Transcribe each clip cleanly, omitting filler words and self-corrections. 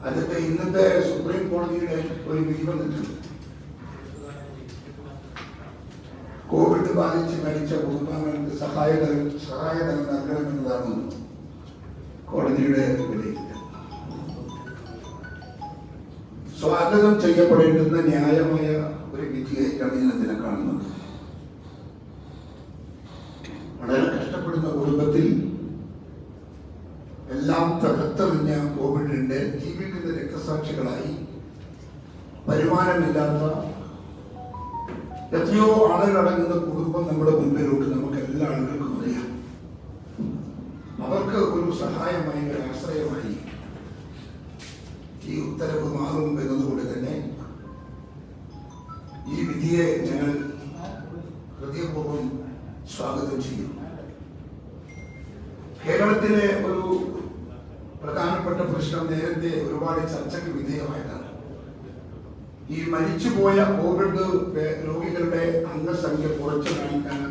അതിന്റെ ഇന്നത്തെ സുപ്രീം കോടതിയുടെ ഒരു വിധി വന്നിട്ടുണ്ട്. കോവിഡ് ബാധിച്ച് മരിച്ച കുടുംബാംഗങ്ങൾക്ക് സഹായധനം നൽകണമെന്നതാണ് കോടതിയുടെ വിലയിരുത്തൽ. സ്വാഗതം ചെയ്യപ്പെടേണ്ടുന്ന ന്യായമായ ഒരു വിധിയായിട്ടാണ് ഞാൻ അതിനെ കാണുന്നത്. വളരെ കഷ്ടപ്പെടുന്ന കുടുംബത്തിൽ എല്ലാം തകർത്തെറിഞ്ഞ കോവിഡിന്റെ ജീവിക്കുന്ന രക്തസാക്ഷികളായി വരുമാനമില്ലാത്ത എത്രയോ ആളുകളടങ്ങുന്ന കുടുംബം നമ്മുടെ മുൻപിലോട്ട് നമുക്ക് എല്ലാ ആളുകൾക്കും അറിയാം. അവർക്ക് ഒരു സഹായമായി, ഒരു ആശ്രയമായി ഈ ഉത്തരവ് മാറും എന്നതുകൊണ്ട് തന്നെ ഈ വിധിയെ ഞങ്ങൾ ഹൃദയപൂർവ്വം സ്വാഗതം ചെയ്യും. കേരളത്തിലെ ഒരു പ്രധാനപ്പെട്ട പ്രശ്നം നേരത്തെ ഒരുപാട് ചർച്ചയ്ക്ക് വിധേയമായതാണ്. ഈ മരിച്ചുപോയ കോവിഡ് രോഗികളുടെ അംഗസംഖ്യ കുറച്ചു കാണിക്കാൻ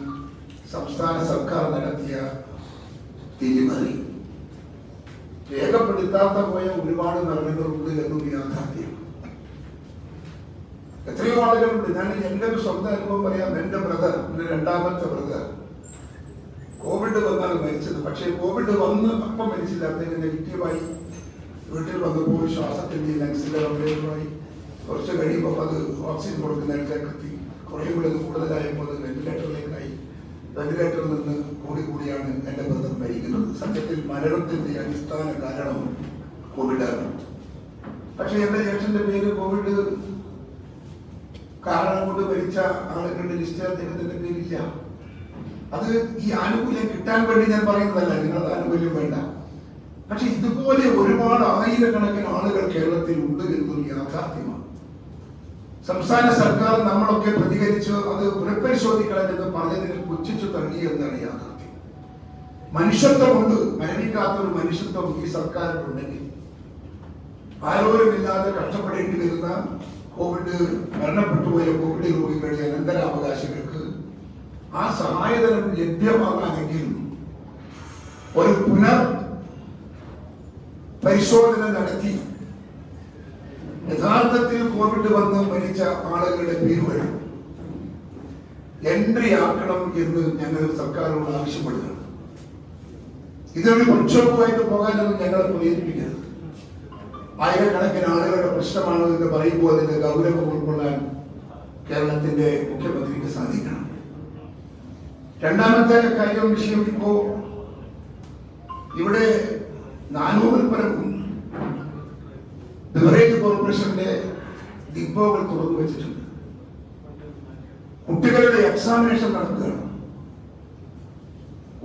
സംസ്ഥാന സർക്കാർ നടത്തിയ തിരിമറി. രേഖപ്പെടുത്താത്ത പോയ ഒരുപാട് മരണങ്ങളുണ്ട് എന്നൊരു യാഥാർത്ഥ്യം. എത്രയോ ആളുകളുണ്ട്. ഞാൻ എൻ്റെ ഒരു സ്വന്തം അനുഭവം പറയാം. എൻ്റെ ബ്രദർ, എൻ്റെ രണ്ടാമത്തെ ബ്രദർ കോവിഡ് വന്നാണ് മരിച്ചത്. പക്ഷേ കോവിഡ് വന്ന് അപ്പം മരിച്ചില്ല. അദ്ദേഹം നെഗറ്റീവായി വീട്ടിൽ വന്നപ്പോൾ ശ്വാസത്തിന്റെ ലങ്സിലെ കംപ്ലൈന്റുമായി കുറച്ച് കഴിയുമ്പോൾ അത് ഓക്സിജൻ കൊടുക്കുന്നിടത്തേക്കെത്തി. കുറേ കൂടെ കൂടുതലായപ്പോൾ അത് വെന്റിലേറ്ററിലേക്കായി. വെന്റിലേറ്ററിൽ നിന്ന് കൂടിയാണ് എൻ്റെ ബ്രദർ മരിക്കുന്നത്. സത്യത്തിൽ മരണത്തിന്റെ അടിസ്ഥാന കാരണം കോവിഡാണ്. പക്ഷെ എൻ്റെ ജ്യേഷ്ഠന്റെ പേര് കോവിഡ് കാരണം കൊണ്ട് മരിച്ച ആളുകളുടെ ലിസ്റ്റ് അദ്ദേഹത്തിന്റെ പേരില്ല. അത് ഈ ആനുകൂല്യം കിട്ടാൻ വേണ്ടി ഞാൻ പറയുന്നതല്ല, നിങ്ങളുടെ ആനുകൂല്യം വേണ്ട. പക്ഷെ ഇതുപോലെ ഒരുപാട് ആയിരക്കണക്കിന് ആളുകൾ കേരളത്തിൽ ഉണ്ട് എന്നൊരു യാഥാർത്ഥ്യമാണ്. സംസ്ഥാന സർക്കാർ നമ്മളൊക്കെ പ്രതികരിച്ച് അത് പുനഃപരിശോധിക്കണമെന്ന് പറഞ്ഞതിന് പുച്ഛിച്ചു തള്ളി എന്നാണ് യാഥാർത്ഥ്യം. മനുഷ്യത്വമുണ്ട്, മരണിക്കാത്തൊരു മനുഷ്യത്വം ഈ സർക്കാരിനുണ്ടെങ്കിൽ ആരോരുമില്ലാതെ കഷ്ടപ്പെടേണ്ടി വരുന്ന കോവിഡ് മരണപ്പെട്ടുപോയ കോവിഡ് രോഗികളുടെ അനന്തരാവകാശികൾക്ക് ആ സഹായധനം ലഭ്യമാകാനെങ്കിൽ ഒരു പരിശോധന നടത്തി യഥാർത്ഥത്തിൽ കോവിഡ് വന്ന് മരിച്ച ആളുകളുടെ പേരുകൾ എൻട്രി ആക്കണം എന്ന് ഞങ്ങൾ സർക്കാരിനോട് ആവശ്യപ്പെടുകയാണ്. ഇതൊരു പ്രക്ഷോഭമായിട്ട് പോകാനൊന്നും ഞങ്ങളെ പ്രേരിപ്പിക്കരുത്. ആയിരക്കണക്കിന് ആളുകളുടെ പ്രശ്നമാണ് എന്ന് പറയുമ്പോൾ അതിന്റെ ഗൗരവം ഉൾക്കൊള്ളാൻ കേരളത്തിന്റെ മുഖ്യമന്ത്രിക്ക് സാധിക്കണം. രണ്ടാമത്തെ വിഷയം, ഇപ്പോ ഇവിടെ 400 പരം ബിവറേജ് കോർപ്പറേഷന്റെ ഡിപ്പോകൾ തുറന്നു വെച്ചിട്ടുണ്ട്. കുട്ടികളുടെ എക്സാമിനേഷൻ നടക്കുകയാണ്.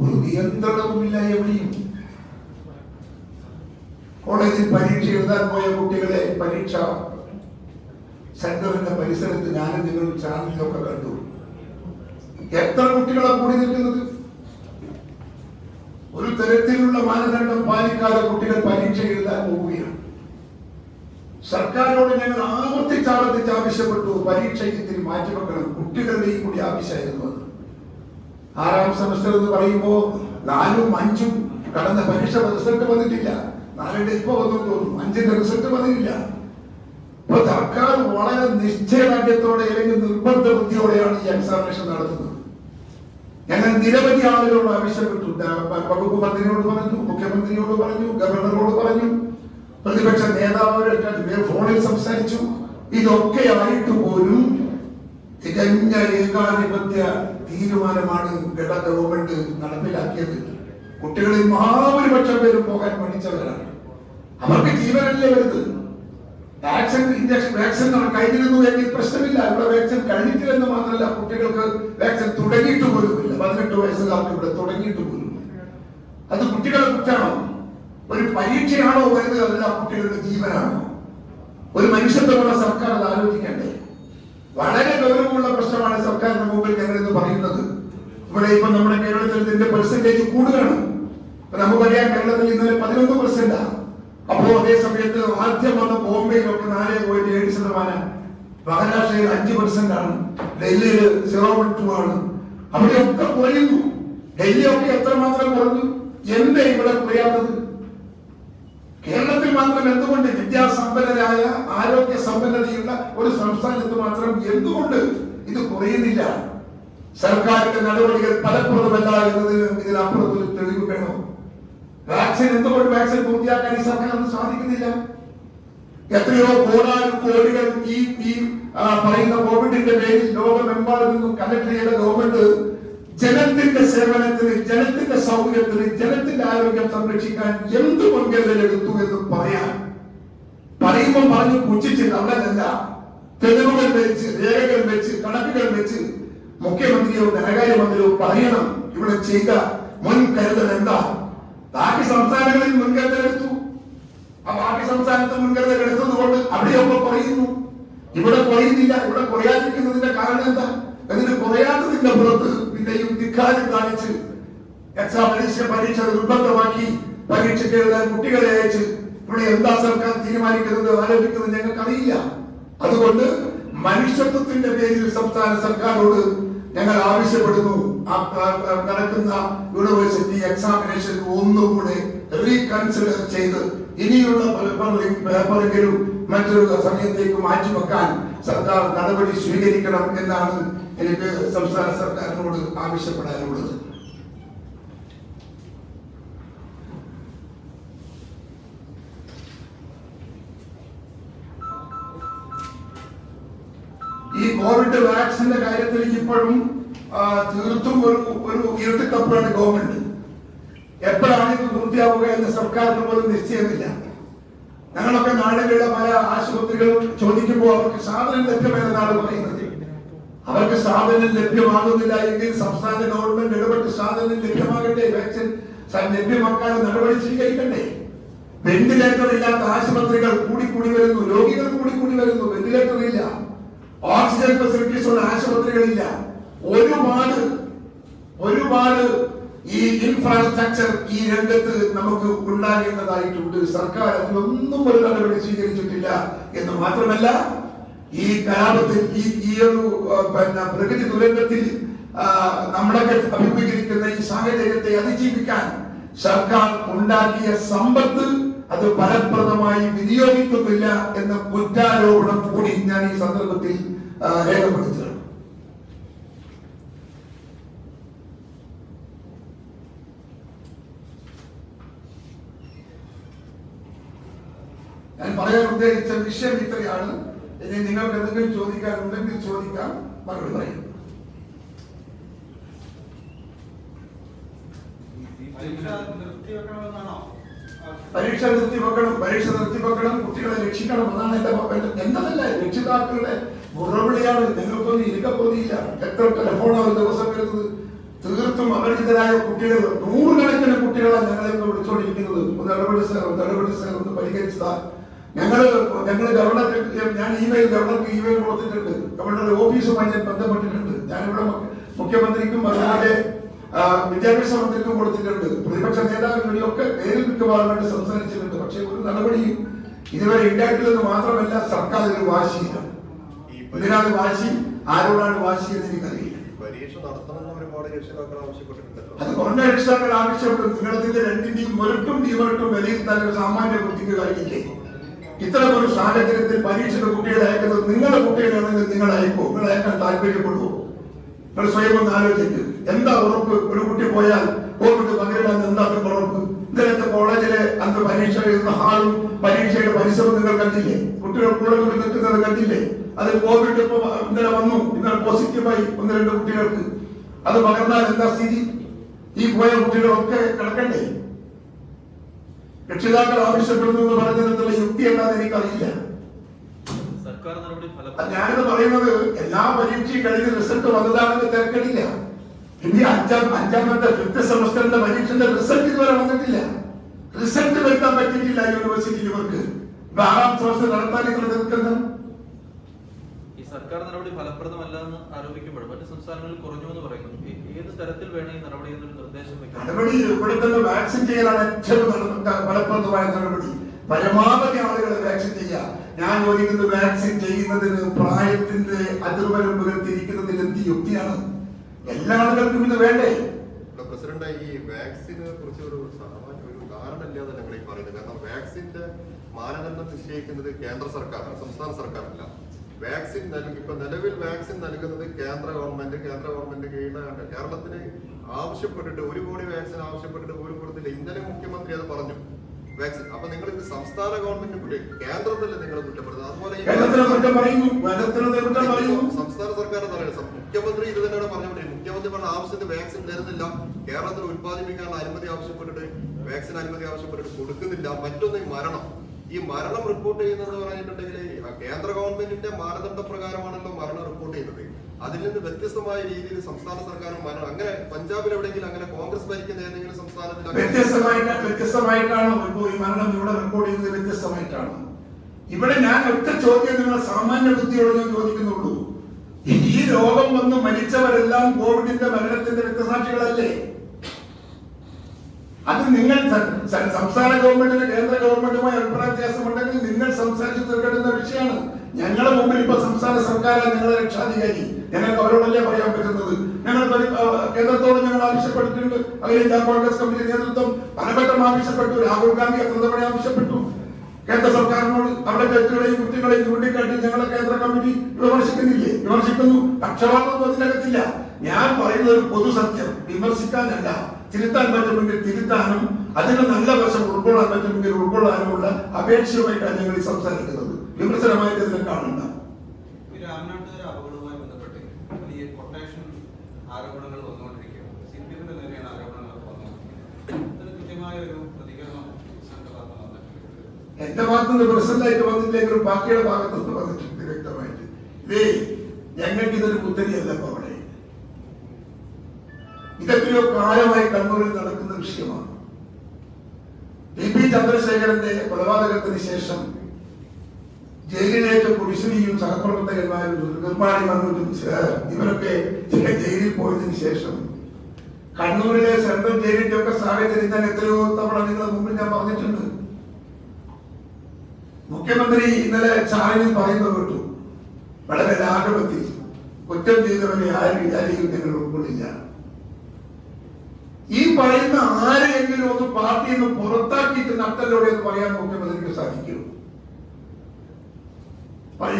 ഒരു നിയന്ത്രണവുമില്ല എവിടെയും. കോളേജിൽ പരീക്ഷ എഴുതാൻ പോയ കുട്ടികളെ പരീക്ഷ സെന്ററിന്റെ പരിസരത്ത് ഞാനും നിങ്ങളും ചാനലിലൊക്കെ കണ്ടു. എത്ര കുട്ടികളാണ് കൂടി നിൽക്കുന്നത്? ഒരു തരത്തിലുള്ള മാനദണ്ഡം പാലിക്കാതെ കുട്ടികൾ പരീക്ഷ എഴുതാൻ പോവുകയാണ്. സർക്കാരിനോട് ഞങ്ങൾ ആവർത്തിച്ച് ആവശ്യപ്പെട്ടു, പരീക്ഷ ഇത്തിരി മാറ്റിവെക്കണം. കുട്ടികളുടെയും കൂടി ആവശ്യമായിരുന്നു അത്. 6ാം സെമസ്റ്റർ എന്ന് പറയുമ്പോൾ 4ഉം 5ഉം കടന്ന പരീക്ഷ റിസൾട്ട് വന്നിട്ടില്ല. 4ന്റെ ഇപ്പൊ വന്നു തോന്നുന്നു, 5ന്റെ റിസൾട്ട് വന്നിട്ടില്ല. അപ്പൊ സർക്കാർ വളരെ നിശ്ചയദാർഢ്യത്തോടെ അല്ലെങ്കിൽ നിർബന്ധ ബുദ്ധിയോടെയാണ് ഈ എക്സാമിനേഷൻ നടത്തുന്നത്. ഞങ്ങൾ നിരവധി ആളുകളോട് ആവശ്യപ്പെട്ടു. വകുപ്പ് മന്ത്രിയോട് പറഞ്ഞു, മുഖ്യമന്ത്രിയോട് പറഞ്ഞു, ഗവർണറോട് പറഞ്ഞു, പ്രതിപക്ഷ നേതാവ് ഫോണിൽ സംസാരിച്ചു. ഇതൊക്കെ ആയിട്ട് പോലും തികഞ്ഞ ഏകാധിപത്യ തീരുമാനമാണ് ഗവൺമെന്റ് നടപ്പിലാക്കിയത്. കുട്ടികളിൽ മഹാഭൂരിപക്ഷം പേരും പോകാൻ പഠിച്ചവരാണ്. അവർക്ക് ജീവനല്ലേ വരുന്നത്. വാക്സിൻ കഴിഞ്ഞിരുന്നു എങ്കിൽ പ്രശ്നമില്ല. ഇവിടെ വാക്സിൻ കഴിഞ്ഞിട്ടില്ലെന്ന് മാത്രമല്ല, കുട്ടികൾക്ക് വാക്സിൻ തുടങ്ങിയിട്ട് പോലുമില്ല. 18 വയസ്സുകാർക്ക് ഇവിടെ തുടങ്ങിയിട്ട് പോലുമില്ല. അത് കുട്ടികളെ കുറ്റാണോ? ഒരു പരീക്ഷയാണോ വരുന്നത്? അതല്ല, കുട്ടികളുടെ ജീവനാണോ? ഒരു മനുഷ്യത്വമുള്ള സർക്കാർ അത് ആലോചിക്കണ്ടേ? വളരെ ഗൗരവമുള്ള പ്രശ്നമാണ് സർക്കാരിന്റെ മുമ്പിൽ ഞങ്ങൾ ഇന്ന് പറയുന്നത്. ഇവിടെ ഇപ്പൊ നമ്മുടെ കേരളത്തിൽ ഇതിന്റെ പെർസെന്റേജ് കൂടുകയാണ്. നമുക്കറിയാം, കേരളത്തിൽ ഇന്നലെ 11%. അപ്പോ അതേ സമയത്ത് ആദ്യം വന്ന ബോംബെയിലൊക്കെ 4.7%, മഹാരാഷ്ട്രയിൽ 5% ഡൽഹിയിൽ 0.2 ആണ്. അവിടെയൊക്കെ കുറയുന്നു. ഡൽഹിയൊക്കെ എത്രമാത്രം കുറഞ്ഞു? എന്താ ഇവിടെ കുറയാത്തത്? കേരളത്തിൽ മാത്രം എന്തുകൊണ്ട് വിദ്യാസമ്പന്നരായ ആരോഗ്യ സമ്പന്നതയുള്ള ഒരു സംസ്ഥാനത്ത് മാത്രം എന്തുകൊണ്ട് ഇത് കുറയുന്നില്ല? സർക്കാരിന്റെ നടപടികൾ ഫലപ്രദമല്ല എന്നതിന് ഇതിനപ്പുറത്തൊരു തെളിവ് വേണോ? വാക്സിൻ എന്തുകൊണ്ട് വാക്സിൻ പൂർത്തിയാക്കാൻ ഈ സർക്കാരിന് സാധിക്കുന്നില്ല? എത്രയോ കോടികൾ ഈ പറയുന്ന കോവിഡിന്റെ പേരിൽ ലോകമെമ്പാടും നിന്നും കലക്ട് ചെയ്ത ഗവൺമെന്റ് ജനത്തിന്റെ സേവനത്തിന്, ജനത്തിന്റെ സൗകര്യത്തിന്, ജനത്തിന്റെ ആരോഗ്യം സംരക്ഷിക്കാൻ എന്ത് മുൻകരുതൽ എടുത്തു എന്ന് പറയുമ്പോൾ പറഞ്ഞു പുച്ഛിച്ച് നമ്മളല്ല, തെളിവുകൾ വെച്ച്, രേഖകൾ വെച്ച്, കണക്കുകൾ വെച്ച് മുഖ്യമന്ത്രിയോ ധനകാര്യമന്ത്രിയോ പറയണം ഇവിടെ ചെയ്ത മുൻകരുതൽ എന്താ. ബാക്കി സംസ്ഥാനങ്ങളിൽ മുൻകരുതൽ എടുത്തു. ആ ബാക്കി സംസ്ഥാനത്ത് മുൻകരുതൽ എടുത്തത് കൊണ്ട് അവിടെയൊക്കെ കുറയുന്നു, ഇവിടെ കുറയുന്നില്ല. ഇവിടെ കുറയാതിരിക്കുന്നതിന്റെ കാരണം എന്താ? അതിന് കുറയാത്തതിന്റെ പുറത്ത് പിന്നെയും ധിക്കാരം കാണിച്ച് പരീക്ഷ നിർബന്ധമാക്കി പരീക്ഷയ്ക്ക് എഴുതാൻ കുട്ടികളെ അയച്ച് ഇവിടെ എന്താ സർക്കാർ തീരുമാനിക്കുന്നത്, ആലോചിക്കുന്നത് ഞങ്ങൾക്ക് അറിയില്ല. അതുകൊണ്ട് മനുഷ്യത്വത്തിന്റെ പേരിൽ സംസ്ഥാന സർക്കാരോട് ഞങ്ങൾ ആവശ്യപ്പെടുന്നു, നടക്കുന്ന യൂണിവേഴ്സിറ്റി എക്സാമിനേഷൻ ഒന്നുകൂടെ റീകൺസിഡർ ചെയ്ത് ഇനിയുള്ള പേപ്പറെങ്കിലും മറ്റൊരു സമയത്തേക്ക് മാറ്റിവെക്കാൻ സർക്കാർ നടപടി സ്വീകരിക്കണം എന്നാണ് എനിക്ക് സംസ്ഥാന സർക്കാരിനോട് ആവശ്യപ്പെടാനുള്ളത്. ഈ കോവിഡ് വാക്സിന്റെ കാര്യത്തിൽ ഇപ്പോഴും തീർത്തും ഒരു ഇരുട്ടിക്കപ്പുറമാണ് ഗവൺമെന്റ്. എപ്പോഴാണ് ഇത് പൂർത്തിയാവുക എന്ന് സർക്കാരിന് പോലും നിശ്ചയമില്ല. ഞങ്ങളൊക്കെ നാടുകളിലെ പല ആശുപത്രികളും ചോദിക്കുമ്പോൾ അവർക്ക് സാധനം ലഭ്യമെന്നാണ് പറയുന്നത്. അവർക്ക് സാധനം ലഭ്യമാകുന്നില്ല എങ്കിൽ സംസ്ഥാന ഗവൺമെന്റ് ഇടപെട്ട് സാധനം ലഭ്യമാകട്ടെ, വാക്സിൻ ലഭ്യമാക്കാൻ നടപടി സ്വീകരിക്കണ്ടേ. വെന്റിലേറ്റർ ഇല്ലാത്ത ആശുപത്രികൾ കൂടിക്കൂടി വരുന്നു, രോഗികൾ കൂടിക്കൂടി വരുന്നു. വെന്റിലേറ്റർ ഇല്ല, ഓക്സിജൻ ഫെസിലിറ്റീസ് ഉള്ള ആശുപത്രികളില്ല. ഒരുപാട് ഈ ഇൻഫ്രാസ്ട്രക്ചർ ഈ രംഗത്ത് നമുക്ക് ഉണ്ടാകേണ്ടതായിട്ടുണ്ട്. സർക്കാർ അതിലൊന്നും ഒരു നടപടി സ്വീകരിച്ചിട്ടില്ല എന്ന് മാത്രമല്ല, ഈ കലാപത്തിൽ ഈ ഒരു പ്രകൃതി ദുരന്തത്തിൽ നമ്മളൊക്കെ അഭിമുഖീകരിക്കുന്ന ഈ സാഹചര്യത്തെ അതിജീവിക്കാൻ സർക്കാർ ഉണ്ടാക്കിയ സമ്പത്ത് അത് ഫലപ്രദമായി വിനിയോഗിക്കുന്നില്ല എന്ന കുറ്റാരോപണം കൂടി ഞാൻ ഈ സന്ദർഭത്തിൽ രേഖപ്പെടുത്തുകയാണ്. ഞാൻ പറയാൻ ഉദ്ദേശിച്ച വിഷയം ഇത്രയാണ്. ഇനി നിങ്ങൾക്ക് എന്തെങ്കിലും ചോദിക്കാനുണ്ടെങ്കിൽ ചോദിക്കാം, മറുപടി പറയും. പരീക്ഷ നിർത്തിവെക്കണം, കുട്ടികളെ രക്ഷിക്കണം എന്നാണ് എന്നതല്ല രക്ഷിതാക്കളുടെ മുറവിളിയാണ്. ഞങ്ങൾക്കൊന്നും ഇരിക്കപ്പോതിയില്ല. എത്ര ടെലിഫോൺ ഒരു ദിവസം വരുന്നത്. തീർത്തും അപരിചിതരായ കുട്ടികൾ, നൂറുകണക്കിന് കുട്ടികളാണ് ഞങ്ങളെ വിളിച്ചുകൊണ്ടിരിക്കുന്നത്. ഒന്ന് ഇടപെടി സാർ ഒന്ന് പരിഹരിച്ചതാ. ഞങ്ങള് ഗവർണർക്ക്, ഞാൻ ഗവർണർക്ക് ഇമെയിൽ കൊടുത്തിട്ടുണ്ട്. ഗവർണറുടെ ഓഫീസുമായി ഞാൻ ബന്ധപ്പെട്ടിട്ടുണ്ട്. ഞാനിവിടെ മുഖ്യമന്ത്രിക്കും അതുപോലെ വിദ്യാഭ്യാസ മന്ത്രിക്കും കൊടുത്തിട്ടുണ്ട്. പ്രതിപക്ഷ നേതാവിനൊക്കെ പേരിൽ മിക്കവാറുമായിട്ട് സംസാരിച്ചിട്ടുണ്ട്. പക്ഷെ ഒരു നടപടിയും ഇതുവരെ ഉണ്ടായിട്ടില്ലെന്ന് മാത്രമല്ല, സർക്കാർ ഒരു വാശിയില്ല. ഇതിനാണ് വാശി, ആരോടാണ് വാശി എന്ന് എനിക്കറിയില്ല. അത് കുറഞ്ഞ രക്ഷിതാക്കൾ ആവശ്യപ്പെടും. നിങ്ങളതിന്റെ രണ്ടിന്റെയും മുരട്ടും വിലയിരുത്താൻ ഒരു സാമാന്യ ബുദ്ധിക്ക് കഴിഞ്ഞില്ലേ? ഇത്തരം ഒരു സാഹചര്യത്തിൽ പരീക്ഷയുടെ കുട്ടികളെ അയക്കുന്നത് നിങ്ങളുടെ കുട്ടികളാണെങ്കിൽ നിങ്ങൾ അയക്കോ? നിങ്ങൾ അയക്കാൻ താല്പര്യപ്പെടുവോ? നിങ്ങൾ സ്വയം ഒന്ന് ആലോചിക്ക്. എന്താ ഉറപ്പ്? ഒരു കുട്ടി പോയാൽ കോവിഡ് പകരുമെന്ന് എന്താ ഉറപ്പ്? ഇന്നലത്തെ കോളേജിലെ അന്ന് പരീക്ഷ എഴുതുന്ന ഹാളും പരീക്ഷയുടെ പരിസരവും നിങ്ങൾ കണ്ടില്ലേ? കുട്ടികൾ കൂടെ നിൽക്കുന്നത് കണ്ടില്ലേ? അത് കോവിഡ് ഇപ്പൊ ഇന്നലെ വന്നു, ഇന്നലെ പോസിറ്റീവായി 1-2 കുട്ടികൾക്ക്. അത് പകർന്നാൽ എന്താ സ്ഥിതി? ഈ പോയ കുട്ടികളൊക്കെ കിടക്കണ്ടേ? രക്ഷിതാക്കൾ ആവശ്യപ്പെടുന്നു എന്ന് പറഞ്ഞതിനുള്ള യുക്തി എന്താണെന്ന് എനിക്കറിയില്ല. ഞാനിത് പറയുന്നത് എല്ലാ പരീക്ഷയും കഴിഞ്ഞ് റിസൾട്ട് വന്നതാണെന്ന് തിരക്കടില്ല. ഇനി അഞ്ചാമത്തെ 5th സെമസ്റ്ററിന്റെ പരീക്ഷന്റെ റിസൾട്ട് ഇതുവരെ വന്നിട്ടില്ല. റിസൾട്ട് വരുത്താൻ പറ്റിയിട്ടില്ല യൂണിവേഴ്സിറ്റിയിൽ ഇവർക്ക്. 6ാം സെമസ്റ്റർ നടത്താൻ നിങ്ങൾ നിൽക്കുന്നത്. ഈ സർക്കാർ നടപടി ഫലപ്രദമല്ല എന്ന് ആരോപിക്കുമ്പോൾ മറ്റ് സംസ്ഥാനങ്ങളിൽ കുറഞ്ഞു എന്ന് പറയുന്നു. ഏത് തരത്തിൽ വേണം ഈ നടപടി എന്നൊരു നിർദ്ദേശം വെക്കാൻ? നടപടി ഇവിടെ തന്നെ വാക്സിൻ ചെയ്യലാണ് ഏറ്റവും ഫലപ്രദമായ നടപടി. പരമാവധി ആളുകളെ വാക്സിൻ ചെയ്യുക. ഞാൻ ചോദിക്കുന്നത്, വാക്സിൻ ചെയ്യുന്നതിന് പ്രായത്തിന്റെ അതിർവരമ്പുകൾ തിരിക്കുന്നതിൽ എന്ത് യുക്തിയാണ്? എല്ലാ ആളുകൾക്കും ഇത് വേണ്ടേ? പ്രസിഡന്റ്, ഈ വാക്സിനെ കുറിച്ച് ഒരു മാനമില്ലാതെ ഞങ്ങൾ ഈ പറയുന്നത്. കാരണം വാക്സിന്റെ മാനദണ്ഡം നിശ്ചയിക്കുന്നത് കേന്ദ്ര സർക്കാരാണ്, സംസ്ഥാന സർക്കാരല്ല. വാക്സിൻ ഇപ്പൊ നിലവിൽ വാക്സിൻ നൽകുന്നത് കേന്ദ്ര ഗവൺമെന്റ് കീഴിലാണ്. കേരളത്തിന് ആവശ്യപ്പെട്ടിട്ട് 1 കോടി വാക്സിൻ ആവശ്യപ്പെട്ടിട്ട് പോലും കൊടുത്തില്ല. ഇന്നലെ മുഖ്യമന്ത്രി അത് പറഞ്ഞു വാക്സിൻ. അപ്പൊ നിങ്ങൾ ഇത് സംസ്ഥാന ഗവൺമെന്റ് കേന്ദ്രത്തില് നിങ്ങൾ കുറ്റപ്പെടുത്തുന്നത്. അതുപോലെ സംസ്ഥാന സർക്കാർ മുഖ്യമന്ത്രി ഇത് തന്നെയാണ് പറഞ്ഞുകൊണ്ടിരിക്കുന്നത്. മുഖ്യമന്ത്രി പറഞ്ഞ ആവശ്യത്തിന് വാക്സിൻ തരുന്നില്ല, കേരളത്തിൽ ഉത്പാദിപ്പിക്കാനുള്ള അനുമതി ആവശ്യപ്പെട്ടിട്ട് വാക്സിൻ അനുമതി ആവശ്യപ്പെട്ടിട്ട് കൊടുക്കുന്നില്ല. മറ്റൊന്ന് ഈ മരണം റിപ്പോർട്ട് ചെയ്യുന്നത് പറഞ്ഞിട്ടുണ്ടെങ്കിൽ കേന്ദ്ര ഗവൺമെന്റിന്റെ മാനദണ്ഡ പ്രകാരമാണല്ലോ മരണം റിപ്പോർട്ട് ചെയ്യുന്നത്. അതിൽ നിന്ന് വ്യത്യസ്തമായ രീതിയിൽ സംസ്ഥാന സർക്കാരും മരണം അങ്ങനെ പഞ്ചാബിൽ എവിടെയെങ്കിലും അങ്ങനെ കോൺഗ്രസ് ഭരിക്കുന്ന ഏതെങ്കിലും സംസ്ഥാനത്തിൽ വ്യത്യസ്തമായിട്ടാണ് ഈ മരണം ഇവിടെ റിപ്പോർട്ട് ചെയ്യുന്നത്. വ്യത്യസ്തമായിട്ടാണ്. ഇവിടെ ഞാൻ ഒറ്റ ചോദ്യം നിങ്ങളെ സാമാന്യ ബുദ്ധിയോട് ഞാൻ ചോദിക്കുന്നുള്ളൂ. ഈ രോഗം വന്ന് മരിച്ചവരെല്ലാം കോവിഡിന്റെ മരണത്തിന്റെ രക്തസാക്ഷികളല്ലേ? അത് നിങ്ങൾ സംസ്ഥാന ഗവൺമെന്റിന് കേന്ദ്ര ഗവൺമെന്റുമായി അഭിപ്രായ വ്യത്യാസമുണ്ടെങ്കിൽ നിങ്ങൾ സംസാരിച്ച് തീർക്കേണ്ടുന്ന വിഷയമാണ്. ഞങ്ങളുടെ മുമ്പിൽ ഇപ്പൊ സംസ്ഥാന സർക്കാരാണ് ഞങ്ങളുടെ രക്ഷാധികാരി. ഞങ്ങൾക്ക് അവരോടല്ലേ പറയാൻ പറ്റുന്നത്. ഞങ്ങൾ കേന്ദ്രത്തോട് ഞങ്ങൾ ആവശ്യപ്പെട്ടിട്ടുണ്ട്. അഖിലേന്ത്യാ കോൺഗ്രസ് കമ്മിറ്റി നേതൃത്വം പലവട്ടം ആവശ്യപ്പെട്ടു. രാഹുൽ ഗാന്ധി എത്ര തവണ ആവശ്യപ്പെട്ടു കേന്ദ്ര സർക്കാരിനോട്. അവിടെ തെറ്റുകളെയും കുറ്റങ്ങളെയും ചൂണ്ടിക്കാട്ടി ഞങ്ങളെ കേന്ദ്ര കമ്മിറ്റി വിമർശിക്കുന്നു. പക്ഷപാതം അതിനകത്തില്ല. ഞാൻ പറയുന്നത് ഒരു പൊതു സത്യം, വിമർശിക്കാനല്ല. തിരുത്താൻ പറ്റുമെങ്കിൽ തിരുത്താനും അതിന്റെ നല്ല വശം ഉൾക്കൊള്ളാൻ പറ്റുമെങ്കിൽ ഉൾക്കൊള്ളാനുമുള്ള അപേക്ഷയുമായിട്ടാണ് ഞങ്ങൾ സംസാരിക്കുന്നത്. വിമർശനമായിട്ട് ഇതിനെ കാണണ്ട. അപകടവുമായി ബന്ധപ്പെട്ട് വലിയ കൊട്ടേഷൻ ആരോപണങ്ങൾ വന്നുകൊണ്ടിരിക്കുകയാണ്. CPM-ന്റെ നേരെയാണ് ആരോപണങ്ങൾ വന്നുകൊണ്ടിരിക്കുന്നത്. കൃത്യമായ ഒരു പ്രതികരണം എന്റെ ഭാഗത്തുനിന്ന് പ്രസിഡന്റായിട്ട് വന്നില്ലെങ്കിൽ ഒരു പാർട്ടിയുടെ ഭാഗത്തുനിന്ന് വന്നിട്ടുണ്ട് വ്യക്തമായിട്ട്. ഞങ്ങൾക്ക് ഇതൊരു പുത്തരിയല്ല. ഇപ്പൊ അവിടെ ഇതൊക്കെയോ കാലമായി കണ്ണൂരിൽ നടക്കുന്ന വിഷയമാണ്. TP ചന്ദ്രശേഖരന്റെ കൊലപാതകത്തിന് ശേഷം ജയിലിലേക്ക് കുടിശ്ശിനിയും സഹപ്രവർത്തകന്മാരും നിർമ്മാണി മണ്ണൂരും ഇവരൊക്കെ ജയിലിൽ പോയതിനു ശേഷം കണ്ണൂരിലെ സെൻട്രൽ ജയിലിന്റെ ഒക്കെ സാഹചര്യം ഞാൻ എത്രയോ തവണ നിങ്ങളുടെ മുമ്പിൽ ഞാൻ പറഞ്ഞിട്ടുണ്ട്. മുഖ്യമന്ത്രി ഇന്നലെ ചാനലിൽ പറയുന്നത് കേട്ടു, വളരെ ലാഘവത്തിൽ കുറ്റം ചെയ്തവരെ ആരെയും ഞങ്ങൾ ഉൾക്കൊള്ളില്ല. ഈ പറയുന്ന ആരെയെങ്കിലും ഒന്ന് പാർട്ടിയിൽ നിന്ന് പുറത്താക്കിയിട്ട് നട്ടലോടെ എന്ന് പറയാൻ മുഖ്യമന്ത്രിക്ക് സാധിക്കുമോ?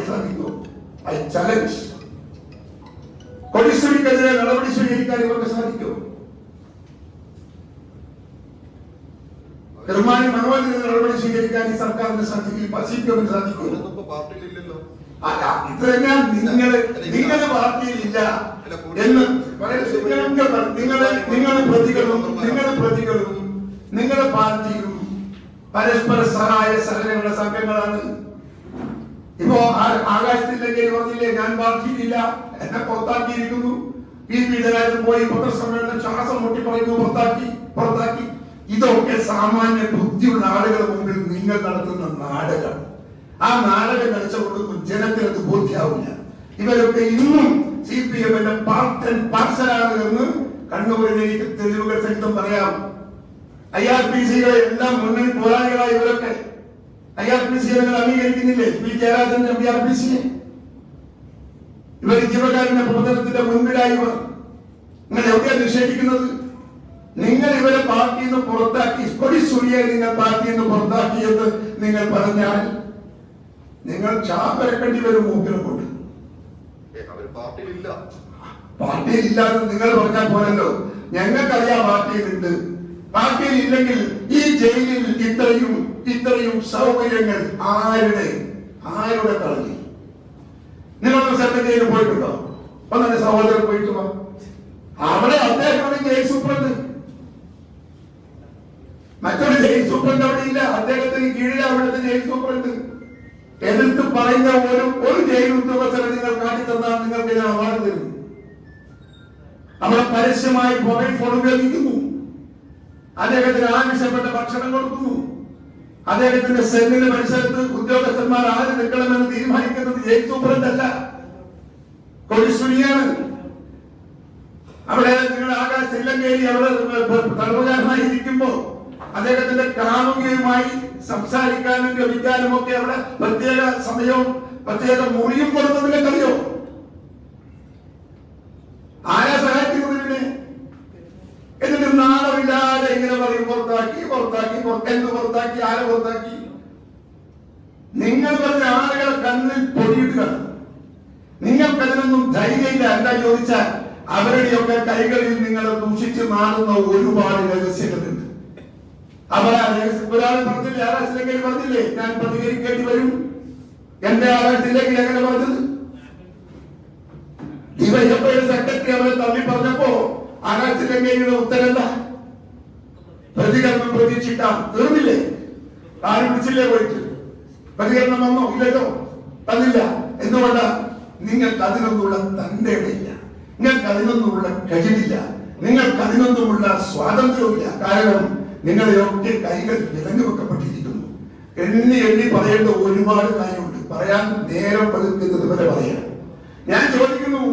സാധിക്കുമോ? I challenge. കൊടിശ്ശേരിക്കെതിരെ നടപടി സ്വീകരിക്കാൻ ഇവർക്ക് സാധിക്കുമോ? നിർമ്മാണി മനോജിന് നടപടി സ്വീകരിക്കാൻ ഈ സർക്കാരിന് സാധിക്കും, CPM-ന് സാധിക്കും. അല്ല, ഇത് തന്നെയാണ് നിങ്ങളുടെ പാർട്ടിയിലില്ല എന്ന് നിങ്ങളുടെ പ്രതികളും നിങ്ങളുടെ പാർട്ടിയും പരസ്പര സഹായ സഹകരണ സംഘങ്ങളാണ്. ഇപ്പോ ആകാശത്തിലേക്ക് പറഞ്ഞില്ലേ, ഞാൻ പാർട്ടിയിലില്ല, എന്നെ പുറത്താക്കിയിരിക്കുന്നു. PPD പോയി പത്രസമ്മേളനം ശ്വാസം മുട്ടി പറയുന്നു പുറത്താക്കി. ഇതൊക്കെ സാമാന്യ ബുദ്ധിയുള്ള ആളുകളുടെ മുമ്പിൽ നിങ്ങൾ നടത്തുന്ന നാടകം. ആ നാടകം കളിച്ചുകൊണ്ടൊന്നും ജനത്തിന് അത് ബോധ്യാവില്ല. ഇവരൊക്കെ ഇന്നും CPM-ന്റെ പാർസലാണ് എന്ന് കണ്ണൂരിലേക്ക് തെളിവുകൾ സഹിതം പറയാം. IRPC-കളെ എല്ലാം മുന്നണി പോരാളികളായ ഇവരൊക്കെ IRPC-യെ നിങ്ങൾ അംഗീകരിക്കുന്നില്ലേ? P. ജയരാജന്റെ IRPC-യെ ഇവർ ജീവകാരുണ്യ പ്രവർത്തനത്തിന്റെ മുൻപിലായി നിങ്ങൾ എവിടെയാണ് നിഷേധിക്കുന്നത്? നിങ്ങൾ ഇവരെ പാർട്ടിയിൽ നിന്ന് പുറത്താക്കി, കൊടിശ്ശേരിയെ നിങ്ങൾ പാർട്ടിയിൽ നിന്ന് പുറത്താക്കിയെന്ന് നിങ്ങൾ പറഞ്ഞാൽ നിങ്ങൾ ചാപ്പരക്കേണ്ടി വരും. മൂക്കിനെ കൊണ്ട് പാർട്ടിയിലില്ലാതെ നിങ്ങൾ പറഞ്ഞാൽ പോലല്ലോ. ഞങ്ങൾക്കറിയാം പാർട്ടിയിലുണ്ട്. പാർട്ടിയിൽ ഇല്ലെങ്കിൽ ഈ ജയിലിൽ ഇത്രയും സൗകര്യങ്ങൾ ആരുടെ കളഞ്ഞു? നിങ്ങളൊന്ന് സെൻട്രൽ ജയിലിൽ പോയിട്ടുണ്ടോ? അപ്പൊ തന്നെ സഹോദരൻ പോയിട്ടുണ്ടോ? അവിടെ അദ്ദേഹമാണ് ജയിൽ സൂപ്രണ്ട്. മറ്റൊരു ജയിൽ സൂപ്രണ്ട് അവിടെ ഇല്ല. അദ്ദേഹത്തിന് കീഴിൽ അവിടുത്തെ ജയിൽ സൂപ്രണ്ട്. എതിർത്ത് പറയുന്ന ഒരു ജയിൽ ഉദ്യോഗസ്ഥരെ നിങ്ങൾ കാട്ടിത്തന്നാൽ നിങ്ങൾക്ക് ഞാൻ അവാർഡ് തരും. അവിടെ പരസ്യമായി മൊബൈൽ ഫോൺ ഉപയോഗിക്കുന്നു. അദ്ദേഹത്തിന് ആവശ്യപ്പെട്ട ഭക്ഷണം കൊടുക്കുന്നു. അദ്ദേഹത്തിന്റെ സെല്ലിന്റെ പരിസരത്ത് ഉദ്യോഗസ്ഥന്മാർ ആര് നിൽക്കണമെന്ന് തീരുമാനിക്കുന്നത് ജയിൽ സൂപ്രണ്ട് അല്ല, കൊടിശ്ശേരിയാണ്. അവിടെ നിങ്ങൾ ആകാശ് ശ്രീലങ്കേരി അവിടെ തടവുകാരനായി ഇരിക്കുമ്പോ അദ്ദേഹത്തിന്റെ കാമുകിയുമായി സംസാരിക്കാനും ലഭിക്കാനും ഒക്കെ അവിടെ പ്രത്യേക സമയവും പ്രത്യേക മുറിയും കൊടുത്തതിനെ കഴിയോ? ആരാ സഹായിക്കുന്നതിനെ? എന്നിട്ട് നാളെ ബോധമില്ലാതെ ഇങ്ങനെ പറയും പുറത്താക്കി എന്ന് പുറത്താക്കി ആരെ പുറത്താക്കി? നിങ്ങൾ പറഞ്ഞ ആളുകളെ കണ്ണിൽ പൊടിയിടുക. നിങ്ങൾക്കതിനൊന്നും ധൈര്യമില്ല. എന്താ ചോദിച്ചാൽ അവരുടെയൊക്കെ കൈകളിൽ നിങ്ങൾ ദൂഷിച്ച് മാറുന്ന ഒരുപാട് രഹസ്യങ്ങളുണ്ട്. ഒരാൾ പറഞ്ഞില്ലേ, ആകാശത്തിലേക്ക് പറഞ്ഞില്ലേ, ഞാൻ പ്രതികരിക്കേണ്ടി വരും. എന്റെ ആകാശത്തിലേക്ക് എങ്ങനെ പറഞ്ഞത്? ഡിവൈഎഫ്ഐ സെക്രട്ടറി അവരെ തള്ളി പറഞ്ഞപ്പോ ആകാശത്തിലേക്ക് ഉത്തരല്ല, പ്രതികരണം പ്രതീക്ഷിക്കാം. തീർന്നില്ലേ? ആരും വിളിച്ചില്ലേ പോയിട്ട്? പ്രതികരണം വന്നോ? ഇല്ലല്ലോ, തന്നില്ല. എന്തുകൊണ്ടാ? നിങ്ങൾക്ക് അതിനൊന്നുള്ള തന്റെയില്ല, നിങ്ങൾക്ക് അതിനൊന്നുമുള്ള കഴിവില്ല, നിങ്ങൾക്ക് അതിനൊന്നുമുള്ള സ്വാതന്ത്ര്യമില്ല. കാരണം നിങ്ങളെയൊക്കെ കൈകൾ വിലങ്ങ് വെക്കപ്പെട്ടിരിക്കുന്നു. എണ്ണി പറയേണ്ട ഒരുപാട് കാര്യമുണ്ട്. പറയാൻ നേരം പതുക്കുന്നത് വരെ പറയാം. ഞാൻ ചോദിക്കുന്നു,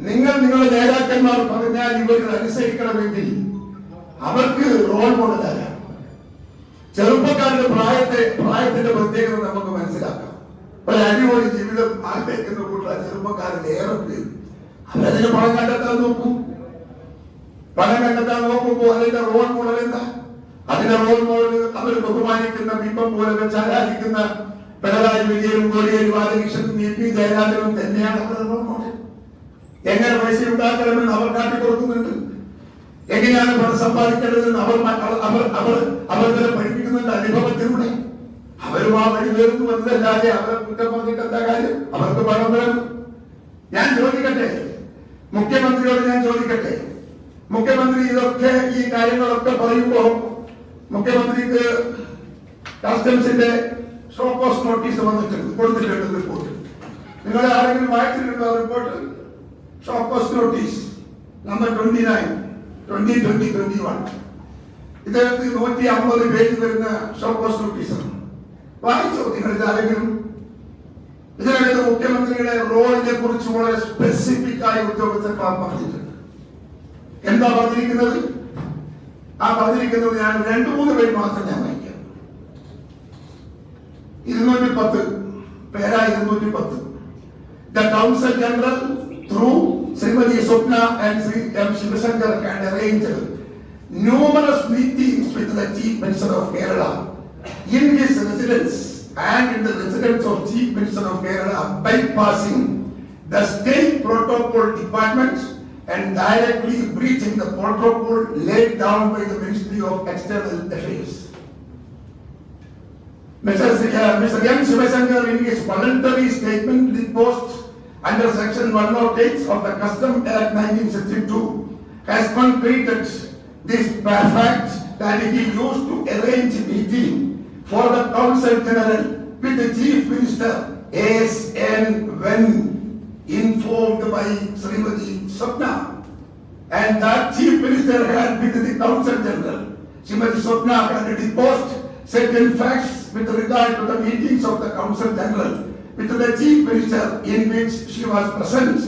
നിങ്ങളുടെ നേതാക്കന്മാർ പറഞ്ഞാൽ ഇവർ അനുസരിക്കണമെങ്കിൽ അവർക്ക് റോൾ മോഡലാകാം. ചെറുപ്പക്കാരുടെ പ്രായത്തിന്റെ പ്രത്യേകത നമുക്ക് മനസ്സിലാക്കാം. ഒരു അടിപൊളി ജീവിതം ആഗ്രഹിക്കുന്ന കൂട്ട ചെറുപ്പക്കാരിൽ ഏറെ പേര് അവരതിന് പണം കണ്ടെത്താൻ നോക്കും. പണം കണ്ടെത്താൻ നോക്കുമ്പോൾ അതിന്റെ റോൾ മോഡൽ എന്താ? അതിന്റെ റോൾ മോഡൽ അവർ ബഹുമാനിക്കുന്ന ബിംബം പോലെ വെച്ച് ആരാധിക്കുന്ന പിണറായി വിജയനും കോടിയേരി ബാലകൃഷ്ണനും EP ജയരാജനും തന്നെയാണ് അവരുടെ റോൾ മോഡൽ. എങ്ങനെ പൈസ ഉണ്ടാക്കണമെന്ന് അവർ കാട്ടിക്കൊടുക്കുന്നുണ്ട്. എങ്ങനെയാണ് പണം സമ്പാദിക്കേണ്ടതെന്ന് അവർ പഠിപ്പിക്കുന്നുണ്ട് അനുഭവത്തിലൂടെ. അവരും ആ വഴി വേർന്നു വന്നതല്ലാതെ അവരെ കുറ്റം പറഞ്ഞിട്ട് എന്താ കാര്യം? അവർക്ക് പണം വേണം. ഞാൻ ചോദിക്കട്ടെ, മുഖ്യമന്ത്രിയോട് ഞാൻ ചോദിക്കട്ടെ, മുഖ്യമന്ത്രി ഇതൊക്കെ ഈ കാര്യങ്ങളൊക്കെ പറയുമ്പോ മുഖ്യമന്ത്രിക്ക് കസ്റ്റംസിന്റെ ഷോ കോസ് നോട്ടീസ് വന്നിട്ടുണ്ട്, കൊടുത്തിട്ടുണ്ട് റിപ്പോർട്ട്. നിങ്ങൾ ആരെങ്കിലും വായിച്ചിട്ടുണ്ടോ report? Show cause notice number 29 2020-21. ഇതിനകത്ത് 150 പേജ് വരുന്ന ഷോ കോസ് നോട്ടീസാണ്. വായിച്ചോ നിങ്ങൾ ഇതാരെങ്കിലും? ഇതിനകത്ത് മുഖ്യമന്ത്രിയുടെ റോളിനെ കുറിച്ച് വളരെ സ്പെസിഫിക് ആയ ഉദ്യോഗസ്ഥന്മാർ പറഞ്ഞിട്ടുണ്ട്. എന്താ പറഞ്ഞിരിക്കുന്നത്? ആ പറഞ്ഞിരിക്കുന്നത് ഞാൻ 2-3 പേര് മാത്രം ഞാൻ വായിക്കാം. 210 പേരാ 210. The Counsel General through Srimati Swapna and Sri M. Shivasankar had arranged numerous meetings with the Chief Minister of Kerala in his residence and in the residence of Chief Minister of Kerala, bypassing the state protocol department and directly breaching the protocol laid down by the Ministry of External Affairs. Mr. M. Shivasankar, in his voluntary statement deposed under Section 108 of the Custom Act 1962, has concreted this fact that he used to arrange a meeting for the Counsel General with the Chief Minister as and when informed by Srimati Swapna, and that Chief Minister had with the Counsel General. Srimati Swapna had deposed certain facts with regard to the meetings of the Counsel General with the Chief Minister in which she was present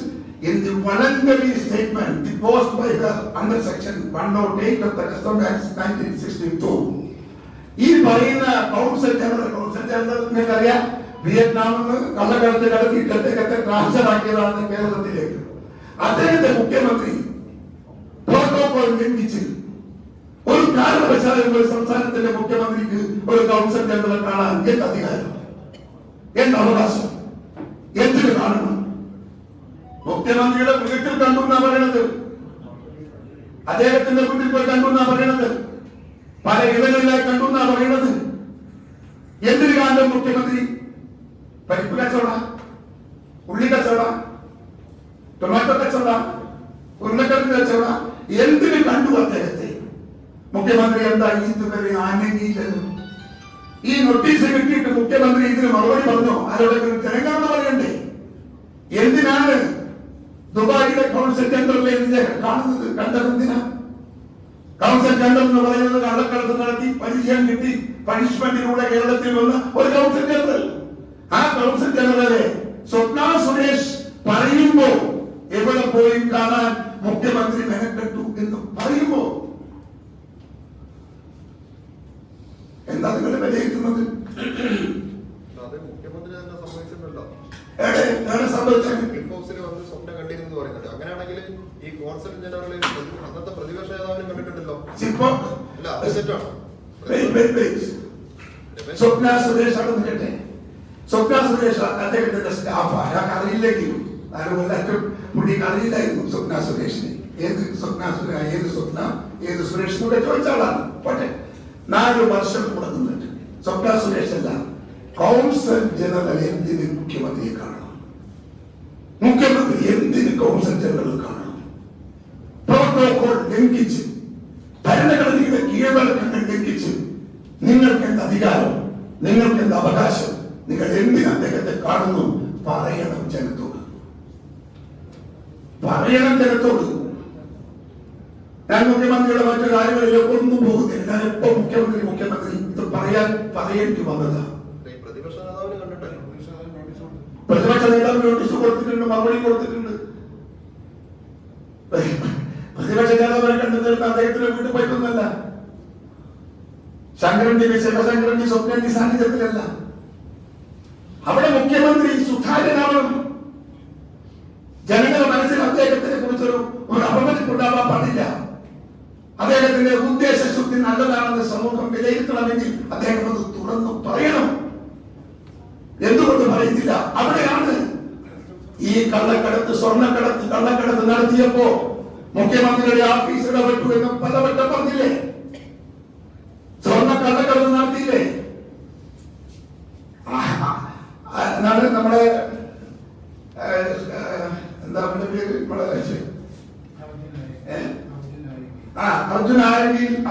in the voluntary statement deposed by her under Section 108 of the Custom Act 1962. ഈ പറയുന്ന council general നിങ്ങൾക്കറിയാം, വിയറ്റ്നാമിൽ നിന്ന് കള്ളക്കടത്ത് കടത്തി കത്തെ transfer ആക്കിയതാണ് കേരളത്തിലേക്ക്. അദ്ദേഹത്തെ മുഖ്യമന്ത്രി protocol ലംഘിച്ച് ഒരു കാരണവശാലും ഒരു സംസ്ഥാനത്തിന്റെ മുഖ്യമന്ത്രിക്ക് ഒരു കൗൺസിൽ ജനറൽ കാണാൻ എന്ത് അധികാരം, എന്ത് അവകാശം, എന്തിനു കാണണം? മുഖ്യമന്ത്രിയുടെ വീട്ടിൽ കണ്ടു എന്നാ പറയണത്, അദ്ദേഹത്തിന്റെ വീട്ടിൽ പോയി കണ്ടു എന്നാ പറയണത്, പല ഇടങ്ങളിലായി കണ്ടു എന്നാ പറയണത്. എന്തിനു കാണും മുഖ്യമന്ത്രി? പരിപ്പ് കച്ചവട, ഉള്ളി കച്ചവട, ടൊമാറ്റോ കച്ചവട, ഉരുളക്കിഴങ്ങ് കച്ചവട, എന്തിനു കണ്ടു അദ്ദേഹത്തെ? മുഖ്യമന്ത്രി എന്താ ഇതുവരെ ആനങ്ങിയില്ലല്ലോ. ഈ നോട്ടീസ് കിട്ടിയിട്ട് മുഖ്യമന്ത്രി ഇതിന് മറുപടി പറഞ്ഞോ? ആരോടെങ്കിലും ജനങ്ങളോട് പറയണ്ടേ? എന്തിനാണ് ദുബായിലെ കൗൺസിൽ ജനറലിനെ ഇദ്ദേഹം കാണുന്നത്? കണ്ടതെന്തിനാ? കൗൺസിൽ ജനറൽ എന്ന് പറയുന്നത് കള്ളക്കടത്ത് നടത്തി പരിചയം കിട്ടി പണിഷ്മെന്റിലൂടെ കേരളത്തിൽ വന്ന ഒരു കൗൺസിൽ ജനറൽ. ആ കൗൺസിൽ ജനറലെ സ്വപ്ന സുരേഷ് പറയുമ്പോ എവിടെ പോയി കാണാൻ മുഖ്യമന്ത്രി മെനക്കെട്ടു എന്ന് പറയുമ്പോ എന്താ നിങ്ങൾ വിലയിരുത്തുന്നത്? അത് മുഖ്യമന്ത്രി തന്നെ സമ്മതിച്ചിട്ടുണ്ടല്ലോ. എവിടെ സംഭവിച്ചത്? ക്ലിഫ് ഹൗസിൽ വന്ന് സ്വപ്നം കണ്ടിരുന്നു പറയുന്നുണ്ട്. അങ്ങനെയാണെങ്കിൽ ഈ കോൺസൽ ജനറൽ അന്നത്തെ പ്രതിപക്ഷ നേതാവിനും കണ്ടിട്ടുണ്ടല്ലോ. ഇപ്പൊ അല്ല, അത് തെറ്റാണ്. സ്വപ്ന സുരേഷ് അവിടെ നിൽക്കട്ടെ. സ്വപ്ന സുരേഷ് അദ്ദേഹത്തിന്റെ സ്റ്റാഫ് അയാൾക്ക് അറിയില്ലെങ്കിലും പുള്ളിക്ക് അറിയില്ലായിരുന്നു സ്വപ്ന സുരേഷിനെ. ഏത് സ്വപ്ന ഏത് സ്വപ്ന ഏത് സുരേഷ് കൂടെ ചോദിച്ച ആളാണ്. പോട്ടെ, 4 വർഷം കൂടെ നിന്നിട്ട് സ്വപ്ന സുരേഷ് അല്ല, കൗൺസിൽ ജനറൽ എന്തിന് മുഖ്യമന്ത്രിയെ കാണണം? മുഖ്യമന്ത്രി എന്തിന് കൗൺസിൽ ജനറൽ കാണണം? പ്രോട്ടോകോൾ ലംഘിച്ച്, ഭരണഘടനയുടെ കീഴ്വഴക്കങ്ങൾ ലംഘിച്ച് നിങ്ങൾക്ക് എന്ത് അധികാരം, നിങ്ങൾക്ക് എന്ത് അവകാശം, നിങ്ങൾ എന്തിന് അദ്ദേഹത്തെ കാണുന്നു? പറയണം ജനത്തോട്, പറയണം ജനത്തോട്. ഞാൻ മുഖ്യമന്ത്രിയുടെ മറ്റു കാര്യങ്ങളിലേക്ക് ഒന്നും പോകുന്നില്ല. ഞാൻ എപ്പോ മുഖ്യമന്ത്രി ഇത് പറയേണ്ടി വന്നതാ. പ്രതിപക്ഷ നേതാവിനെ കണ്ടിട്ടല്ലോ. പ്രതിപക്ഷ നേതാവ് നോട്ടീസ് കൊടുത്തിട്ടുണ്ട്, മറുപടി കൊടുത്തിട്ടുണ്ട്. പ്രതിപക്ഷ നേതാവിനെ കണ്ടു തീർന്ന അദ്ദേഹത്തിന് വീട്ടിൽ പോയിട്ടൊന്നല്ല. ശങ്കരന്റെ ശിവശങ്കരന്റെ സ്വപ്നന്റെ സാന്നിധ്യത്തിലല്ല. അവിടെ മുഖ്യമന്ത്രി സുധാര്യനാവണം. ജനങ്ങളുടെ മനസ്സിൽ അദ്ദേഹത്തിനെ കുറിച്ചൊരു അപമതിപ്പുണ്ടാവാൻ പാടില്ല. അദ്ദേഹത്തിന്റെ ഉദ്ദേശശുദ്ധി നല്ലതാണെന്ന് സമൂഹം വിലയിരുത്തണമെങ്കിൽ അദ്ദേഹം അത് തുറന്നു പറയണം. എന്തുകൊണ്ട് പറയുന്നില്ല? അവിടെയാണ് ഈ കള്ളക്കടത്ത്, സ്വർണ്ണക്കടത്ത്, കള്ളക്കടത്ത് നടത്തിയപ്പോ മുഖ്യമന്ത്രിയുടെ ഓഫീസ് ഇടപെട്ടു എന്ന് പലവട്ടം പറഞ്ഞില്ലേ? സ്വർണ്ണ കള്ളക്കടത്ത് നടത്തിയില്ലേ? നമ്മളെ എന്താ പേര്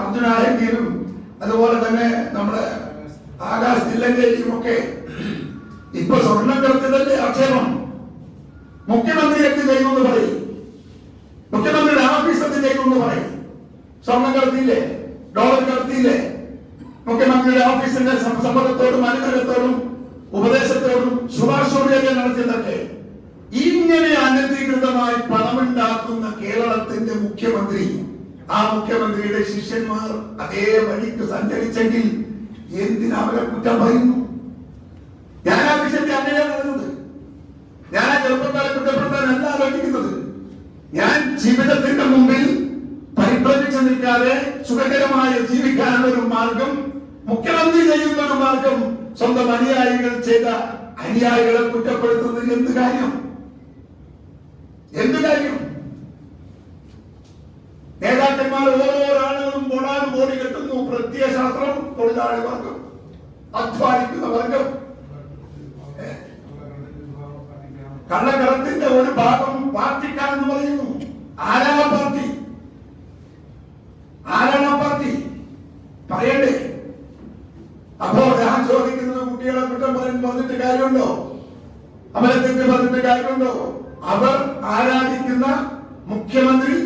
അർജുനാരെങ്കിലും അതുപോലെ തന്നെ നമ്മുടെ ആകാശ് തില്ലങ്കേരിയും ഒക്കെ ഇപ്പൊ സ്വർണ്ണക്കടത്തിലല്ലേ ആക്ഷേപം. മുഖ്യമന്ത്രി എന്ത് ചെയ്യുമെന്ന് പറയും, മുഖ്യമന്ത്രിയുടെ ഓഫീസ് എന്ത് ചെയ്യുമെന്ന് പറയും. സ്വർണ്ണം കടത്തിയില്ലേ, ഡോളർ കടത്തിയില്ലേ? മുഖ്യമന്ത്രിയുടെ ഓഫീസിന്റെ സമ്മതത്തോടും അനുഗ്രഹത്തോടും ഉപദേശത്തോടും ശുപാർശയോടെയൊക്കെ നടത്തിയതൊക്കെ. ഇങ്ങനെ അനധികൃതമായി പണമുണ്ടാക്കുന്ന കേരളത്തിന്റെ മുഖ്യമന്ത്രി, ആ മുഖ്യമന്ത്രിയുടെ ശിഷ്യന്മാർ അതേ വഴിക്ക് സഞ്ചരിച്ചെങ്കിൽ എന്തിനാ അവരെ കുറ്റം പറയുന്നു? ഞാൻ ആ വിഷയത്തെ അങ്ങനെയാണ് പറയുന്നത്. ഞാൻ ആ ചെറുപ്പക്കാരെ കുറ്റപ്പെടുത്താനല്ല ആലോചിക്കുന്നത്. ഞാൻ ജീവിതത്തിന്റെ മുമ്പിൽ പരിഭ്രമിച്ചു നിൽക്കാതെ സുഖകരമായി ജീവിക്കാനുള്ള ഒരു മാർഗം, മുഖ്യമന്ത്രി ചെയ്യുന്ന ഒരു മാർഗം, സ്വന്തം അനുയായികൾ ചെയ്ത അനുയായികളെ കുറ്റപ്പെടുത്തുന്നത് എന്ത് കാര്യം? എന്ത് കാര്യം? നേതാക്കന്മാർ ഓരോ ആളുകളും കോടാനുകോടി കെട്ടുന്നു. പ്രത്യയശാസ്ത്രം തൊഴിലാളി വർഗം, അധ്വാനിക്കുന്ന വർഗം. കള്ളക്കടത്തിന്റെ ഒരു ഭാഗം പാർട്ടിക്കാരെന്ന് പറയുന്നു. ആരാണ് പാർട്ടി? ആരാണ് പാർട്ടി? പറയണ്ടേ? അപ്പോ ഞാൻ ചോദിക്കുന്നത്, കുട്ടികളെ കുറ്റം പറഞ്ഞിട്ട് കാര്യമുണ്ടോ? അവരെ തെറ്റ് പറഞ്ഞിട്ട് കാര്യമുണ്ടോ? അവർ ആരാധിക്കുന്ന മുഖ്യമന്ത്രി,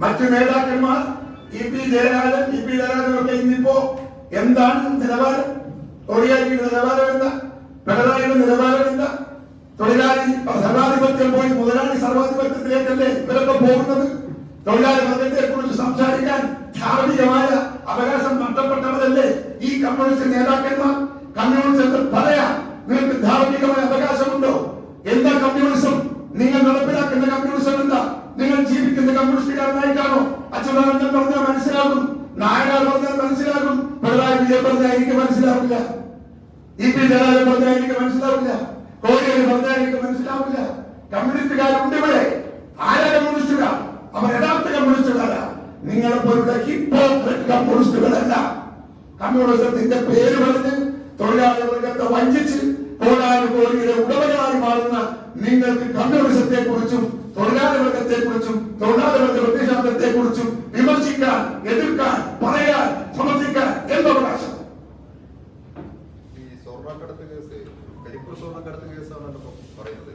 മറ്റു നേതാക്കന്മാർ, ഇ പി ജയരാജനൊക്കെ ഇന്നിപ്പോ എന്താണ് നിലവാരം? തൊഴിലാളിയുടെ നിലവാരം എന്താ? പിണറായിയുടെ നിലവാരം എന്താ? തൊഴിലാളി സർവാധിപത്യം പോയി മുതലാളി സർവാധിപത്യത്തിലേക്കല്ലേ ഇവരൊക്കെ പോകുന്നത്? തൊഴിലാളി വർഗത്തെ കുറിച്ച് സംസാരിക്കാൻ ധാർമ്മികമായ അവകാശം നഷ്ടപ്പെട്ടവരല്ലേ ഈ കമ്മ്യൂണിസ്റ്റ് നേതാക്കന്മാർ? കമ്മ്യൂണിസ്റ്റ് പറയാ, നിങ്ങൾക്ക് ധാർമ്മികമായ അവകാശമുണ്ടോ? എന്താ കമ്മ്യൂണിസം? നിങ്ങൾ നടപ്പിലാക്കുന്ന കമ്മ്യൂണിസം എന്താ? നിങ്ങൾ ജീവിക്കുന്ന കമ്മ്യൂണിസ്റ്റുകാരനായിട്ടാണോ? അച്യുതാനന്ദൻ പറഞ്ഞാൽ മനസ്സിലാകും, നായനാർ പറഞ്ഞാൽ മനസ്സിലാകും, പിണറായി വിജയൻ പറഞ്ഞാൽ എനിക്ക് മനസ്സിലാവില്ല, ഇ പി ജയരാജൻ പറഞ്ഞാൽ എനിക്ക് മനസ്സിലാവില്ല, കോടിയേരി പറഞ്ഞാൽ എനിക്ക് മനസ്സിലാവില്ല. കമ്മ്യൂണിസ്റ്റുകാരുണ്ട് ഇവിടെ. ആരാ കമ്മ്യൂണിസ്റ്റുകാർ? അവർ യഥാർത്ഥ കമ്മ്യൂണിസ്റ്റുകാരാ. നിങ്ങളെപ്പോലുള്ള ഹിപ്പോക്രറ്റ് കമ്മ്യൂണിസ്റ്റുകളല്ല. കമ്മ്യൂണിസത്തിന്റെ പേര് പറഞ്ഞ് തൊഴിലാളി വർഗത്തെ വഞ്ചിച്ച് കോടാനുകോടിയുടെ ഉടമകളായി മാറുന്ന നിങ്ങൾക്ക് കമ്മ്യൂണിസത്തെ കുറിച്ചും തൊഴിലാളി വർഗത്തെ കുറിച്ചും തൊഴിലാളി വർഗ പ്രത്യയശാസ്ത്രത്തെ കുറിച്ചും വിമർശിക്കാൻ, എതിർക്കാൻ, പറയാൻ, സമർത്ഥിക്കാൻ എന്ത് അവകാശം? ഈ സ്വർണ്ണക്കടത്ത് കേസ്, കരിപ്പൂർ സ്വർണ്ണക്കടത്ത് കേസാണ് പറയുന്നത്.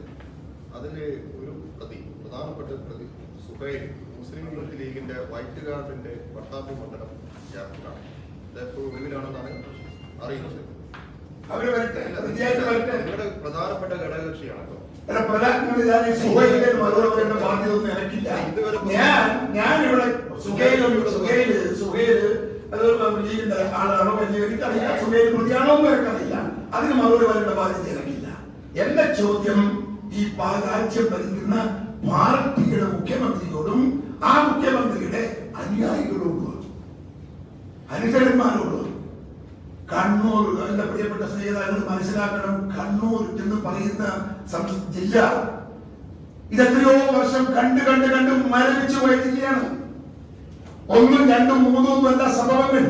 അതില് ഒരു പ്രധാനപ്പെട്ട പ്രതി സുഹൈൽ, മുസ്ലിം യൂത്ത് ലീഗിന്റെ വൈറ്റ് ഗാർഡിന്റെ പട്ടാമ്പി മണ്ഡലം ക്യാപ്റ്റനാണ്. അദ്ദേഹം ഒഴിവിലാണെന്നാണ് അറിയുന്നത്. നിങ്ങളുടെ പ്രധാനപ്പെട്ട ഘടകകക്ഷിയാണ്. ഞാൻ ഇവിടെ ആളാണോ എനിക്കറിയില്ല, സുഹേൽ പ്രതിയാണോ എന്ന് എനിക്കറിയില്ല. അതിന് മറുപടി വരേണ്ട ബാധ്യത എനിക്കില്ല. എന്റെ ചോദ്യം ഈ രാജ്യം ഭരിക്കുന്ന പാർട്ടിയുടെ മുഖ്യമന്ത്രിയോടും ആ മുഖ്യമന്ത്രിയുടെ അനുയായികളോടും അനുചരന്മാരോടും. കണ്ണൂർ, എന്റെ പ്രിയപ്പെട്ട സ്നേഹിതങ്ങൾ മനസ്സിലാക്കണം, കണ്ണൂർ എന്ന് പറയുന്ന ജില്ല ഇതെത്രയോ വർഷം കണ്ട് മരവിച്ചു പോയ ജില്ലയാണ്. 1, 2, 3 അല്ല സംഭവങ്ങൾ.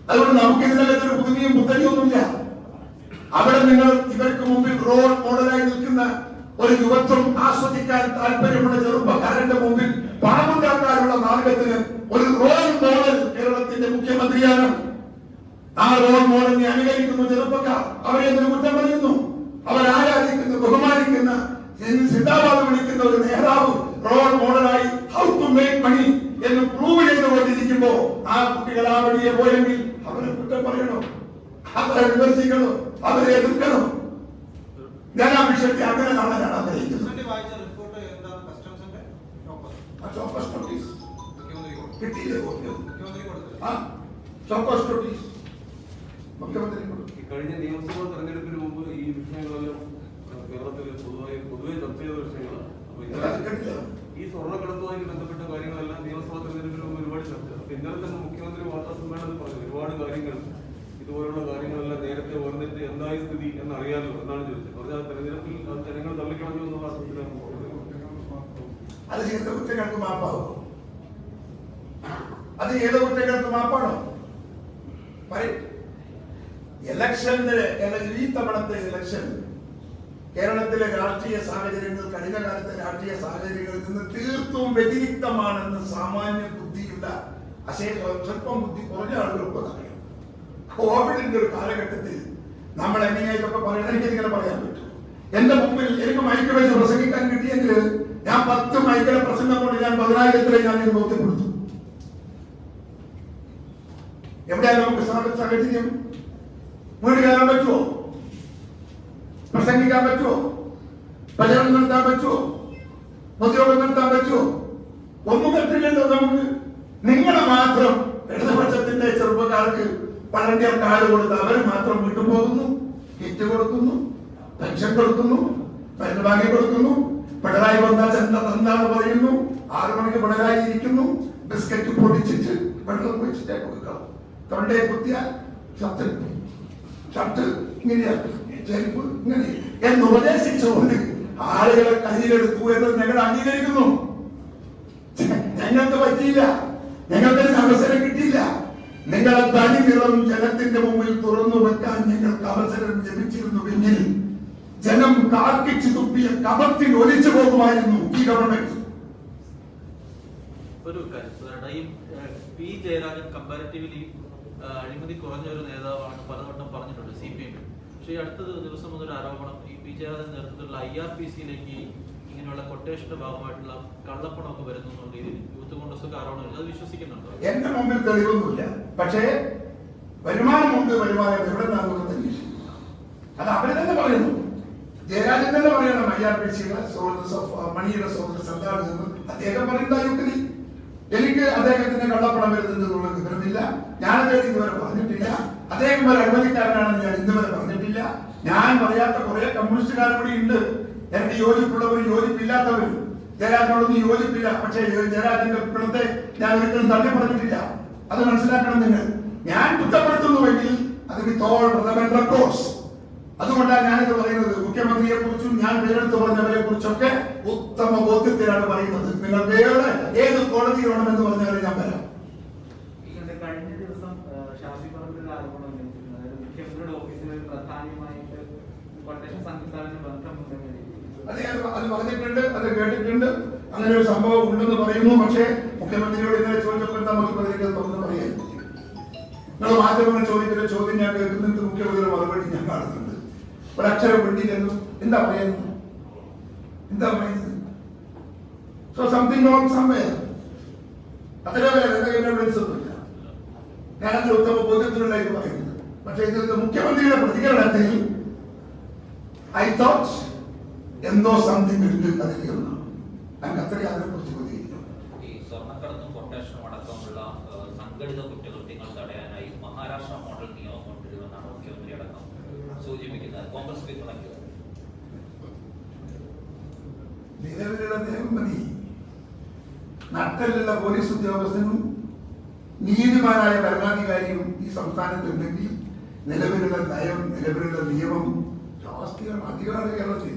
അതുകൊണ്ട് നമുക്ക് ഇതിനകത്ത് ഒരു പുതുമയും പുത്തരിയൊന്നുമില്ല. അവിടെ നിങ്ങൾ ഇവർക്ക് മുമ്പിൽ റോൾ മോഡലായി നിൽക്കുന്ന ഒരു യുവത്വം ആസ്വദിക്കാൻ താല്പര്യമുള്ള ചെറുപ്പക്കാരന്റെ മുമ്പിൽ പണമുണ്ടാക്കാനുള്ള മാർഗത്തിന് ഒരു റോൾ മോഡൽ കേരളത്തിന്റെ മുഖ്യമന്ത്രിയാണ്. ആ റോൾ മോഡലിനെ അനുകരിക്കുന്ന ചെറുപ്പക്കാർ അവരെ കുറ്റം പറയുന്നു. അവർ ആരാധിക്കുന്ന, ബഹുമാനിക്കുന്ന, സിന്ദാബാദ് വിളിക്കുന്ന ഒരു നേതാവ് റോൾ മോഡലായി ഹൗ ടു മേക്ക് മണി എന്ന് പ്രൂവ് ചെയ്തുകൊണ്ടിരിക്കുമ്പോ ആ കുട്ടികൾ ആ വഴിയെ പോയെങ്കിൽ അവരെ കുറ്റം പറയണോ, അവരെ വിമർശിക്കണോ, അവരെ എതിർക്കണോ? ഞാൻ ആ വിഷയത്തെ അങ്ങനെ കാണാനാണ് ആഗ്രഹിക്കുന്നത്. കഴിഞ്ഞ നിയമസഭാ തെരഞ്ഞെടുപ്പിന് മുമ്പ് ഈ വിഷയങ്ങളെല്ലാം കേരളത്തിൽ പൊതുവെ ചർച്ച ചെയ്ത വിഷയങ്ങളാണ്. ഈ സ്വർണ്ണക്കടത്തുമായി ബന്ധപ്പെട്ട കാര്യങ്ങളെല്ലാം നിയമസഭാ തെരഞ്ഞെടുപ്പിന് മുമ്പ് ഒരുപാട് ചർച്ച. അപ്പൊ ഇന്നലെ തന്നെ മുഖ്യമന്ത്രി വാർത്താ സമ്മേളനത്തിൽ പറഞ്ഞു ഒരുപാട് കാര്യങ്ങൾ, ഇതുപോലുള്ള കാര്യങ്ങളെല്ലാം നേരത്തെ വന്നിട്ട് എന്തായ സ്ഥിതി എന്നറിയാമല്ലോ എന്നാണ് ചോദിച്ചത്. പറഞ്ഞാൽ തെരഞ്ഞെടുപ്പിൽ ജനങ്ങൾ തള്ളിക്കളഞ്ഞു എന്നുള്ള അർത്ഥത്തിലാണ്. അത് ചെയ്ത കുറ്റങ്ങൾക്ക് മാപ്പാവും. അത് ഏതോ കുറ്റങ്ങൾക്ക് മാപ്പാണോ? ഇലക്ഷന്റെ ഈ തവണത്തെ ഇലക്ഷൻ കേരളത്തിലെ രാഷ്ട്രീയ സാഹചര്യങ്ങൾ, കഴിഞ്ഞ കാലത്തെ രാഷ്ട്രീയ സാഹചര്യങ്ങളിൽ നിന്ന് തീർത്തും വ്യതിരിക്തമാണെന്ന് സാമാന്യ ബുദ്ധിയുള്ള സ്വല്പം ബുദ്ധി കുറഞ്ഞ ആളുകൾക്ക് അറിയാം. കോവിഡിന്റെ ഒരു കാലഘട്ടത്തിൽ നമ്മൾ എങ്ങനെയൊക്കെ പറയണം, എനിക്കിങ്ങനെ പറയാൻ പറ്റും. എന്റെ മുമ്പിൽ എനിക്ക് മൈക്ക് വെച്ച് പ്രസംഗിക്കാൻ കിട്ടിയെങ്കിൽ ഞാൻ 10 മൈക്കിലെ പ്രസംഗം കൊണ്ട് ഞാൻ 10,000 ഞാൻ ഇത് ബോധ്യപ്പെടുത്തും. എവിടെയാണ് നമുക്ക് സാഹചര്യം? വീട് കയറാൻ പറ്റുമോ? പ്രസംഗിക്കാൻ പറ്റുമോ? പ്രചരണം നടത്താൻ പറ്റുമോ? ഉദ്യോഗം നടത്താൻ പറ്റുമോ? ഒന്നും പറ്റില്ലല്ലോ നമുക്ക്. നിങ്ങളെ മാത്രം ഇടതുപക്ഷത്തിന്റെ ചെറുപ്പക്കാർക്ക് വളണ്ടിയർ കാർഡ് കൊടുത്ത് അവർ മാത്രം വീട്ടിൽ പോകുന്നു, കിറ്റ് കൊടുക്കുന്നു, പെൻഷൻ കൊടുക്കുന്നു, മരുന്ന് വാങ്ങി കൊടുക്കുന്നു. പിണറായി വന്നാൽ എന്താണ് പറയുന്നു? 6 മണിക്ക് പിണറായി ഇരിക്കുന്നു, ബിസ്ക്കറ്റ് പൊടിച്ചിട്ട് വെള്ളം വെച്ചിട്ടേ കൊടുക്കാം. തൊണ്ടയെ കുത്തിയാൽ ഷർട്ട് ഇങ്ങനെയാണ്, ചെരുപ്പ് ഇങ്ങനെ എന്ന് ഉപദേശിച്ചുകൊണ്ട് ആളുകളെ കയ്യിലെടുത്തു എന്ന് ഞങ്ങൾ അംഗീകരിക്കുന്നു. ഞങ്ങൾക്ക് പറ്റിയില്ല, ഞങ്ങൾക്ക് അവസരം കിട്ടിയില്ല. നിങ്ങളെ തനി നിറം ജനത്തിന്റെ മുമ്പിൽ തുറന്നു വെക്കാൻ ഞങ്ങൾക്ക് അവസരം ലഭിച്ചിരുന്നുവെങ്കിൽ ജനം കാർക്കിച്ചു തുപ്പിയ കപത്തിൽ ഒലിച്ചു പോകുമായിരുന്നു ഈ ഗവൺമെന്റ്. ഒരു കാര്യം, ഈ പി ജയരാജൻ കമ്പാരിറ്റീവ്ലി അഴിമതി കുറഞ്ഞ ഒരു നേതാവാണ് പലവട്ടം പറഞ്ഞിട്ടുണ്ട് CPM. പക്ഷേ ഈ അടുത്ത ദിവസം മുതൽ ആരോപണം ഈ പി ജയരാജൻ നേതൃത്വത്തിലുള്ള IRPC-യിലേക്ക് ഇങ്ങനെയുള്ള കൊട്ടേഷന്റെ ഭാഗമായിട്ടുള്ള കള്ളപ്പണമൊക്കെ വരുന്നു എന്നുള്ള രീതിയിൽ യൂത്ത് കോൺഗ്രസ് ആരോപണം. അത് വിശ്വസിക്കുന്നുണ്ടോ? എന്റെ മുമ്പിൽ തെളിവൊന്നുമില്ല. പക്ഷേ വരുമാനമുണ്ട്, വരുമാനം എവിടെ നിന്നാണെന്ന് അന്വേഷിക്കും. അത് അവര് തന്നെ പറയുന്നു. ജയരാജൻ തന്നെ പറയണം IRPC-യുടെ മണിയുടെ സോദരസ് എന്താണെന്ന്. അദ്ദേഹം പറയുന്ന യുക്തി എനിക്ക് അദ്ദേഹത്തിന് കള്ളപ്പണം വരുന്നതെന്നുള്ള വിവരമില്ല. ഞാനദ്ദേഹം ഇതുവരെ പറഞ്ഞിട്ടില്ല. അദ്ദേഹം ഒരു അഴിമതിക്കാരനാണെന്ന് ഞാൻ ഇന്നുവരെ പറഞ്ഞിട്ടില്ല. ഞാൻ പറയാത്ത കുറെ കമ്മ്യൂണിസ്റ്റുകാർ കൂടി ഉണ്ട്. എനിക്ക് യോജിപ്പുള്ളവരും യോജിപ്പില്ലാത്തവരും. ജയരാജനോടൊന്നും യോജിപ്പില്ല. പക്ഷേ ജയരാജന്റെ പണത്തെ ഞാൻ ഒരിക്കലും തള്ളി പറഞ്ഞിട്ടില്ല. അത് മനസ്സിലാക്കണം നിങ്ങൾ. ഞാൻ കുറ്റപ്പെടുത്തുന്നുവെങ്കിൽ അത് വിത്ത് ഓൾ റെലവന്റ് റെക്കോർഡ്സ്. അതുകൊണ്ടാണ് ഞാനിത് പറയുന്നത്. മുഖ്യമന്ത്രിയെ കുറിച്ചും ഞാൻ പേരെടുത്ത് പറഞ്ഞവരെ കുറിച്ചൊക്കെ ഉത്തമ ബോധ്യത്തിലാണ് പറയുന്നത്. നിങ്ങൾ വേറെ ഏത് കോടതിയിൽ വേണമെന്ന് പറഞ്ഞാലും ഞാൻ വരാം. കഴിഞ്ഞ ദിവസം ഷാഫി പറമ്പിൽ ആരോപണം ഉന്നയിച്ചിരുന്നു. അതായത് മുഖ്യമന്ത്രിയുടെ ഓഫീസിൽ പ്രധാനമായിട്ട് കൊട്ടേഷൻ സംഘിസ്ഥാനത്തിന് ബന്ധമുണ്ടെന്ന്. അത് പറഞ്ഞിട്ടുണ്ട്, അത് കേട്ടിട്ടുണ്ട്. അങ്ങനെ ഒരു സംഭവം ഉണ്ടെന്ന് പറയുന്നു. പക്ഷേ മുഖ്യമന്ത്രിയോട് ഇന്നലെ ചോദിച്ചപ്പോൾ എന്താ മുഖ്യമന്ത്രിക്ക് തുറന്ന് പറയാൻ പറ്റും? നിങ്ങൾ മാധ്യമങ്ങൾ ചോദിക്കുന്ന ചോദ്യം ഞാൻ കേൾക്കുന്നുണ്ട്. മുഖ്യമന്ത്രിയുടെ മറുപടി ഞാൻ കാണുന്നുണ്ട്. ഒരക്ഷരം വേണ്ടിയില്ലെന്നു. എന്താ പറയുന്നത്? എന്താ പറയുന്നത്? So something wrong somewhere. അത്രയും വിളിച്ചൊന്നുമില്ല. ഞാനത് ഉത്തമ ബോധ്യത്തിലുള്ള ഇത് പറയുന്നത്. പക്ഷേ ഇതിന്റെ മുഖ്യമന്ത്രിയുടെ പ്രതികരണത്തിൽ ഐ തോട്ട് എന്തോ സംതിങ് ഉണ്ട് അതിലെന്ന്. ഞങ്ങൾക്ക് അത്രയും അതിനെക്കുറിച്ച് പ്രതികരിക്കും. ഈ സ്വർണ്ണക്കടത്തും കൊട്ടേഷനും അടക്കമുള്ള സംഘടിത കുറ്റകൃത്യങ്ങൾ തടയാനായി മഹാരാഷ്ട്ര മോഡൽ നിയമം കൊണ്ടുവരുമെന്നാണ് മുഖ്യമന്ത്രി അടക്കം സൂചിപ്പിക്കുന്നത്. കോൺഗ്രസ് പിന്തുണയ്ക്കുന്നത്. നിലവിലുള്ള നിയമം മതി. നട്ടലുള്ള പോലീസ് ഉദ്യോഗസ്ഥനും നീതിമാനായ ഭരണാധികാരിയും ഈ സംസ്ഥാനത്തുണ്ടെങ്കിൽ നിലവിലുള്ള നയം, നിലവിലുള്ള നിയമം രാഷ്ട്രീയ അധികാര കേരളത്തിൽ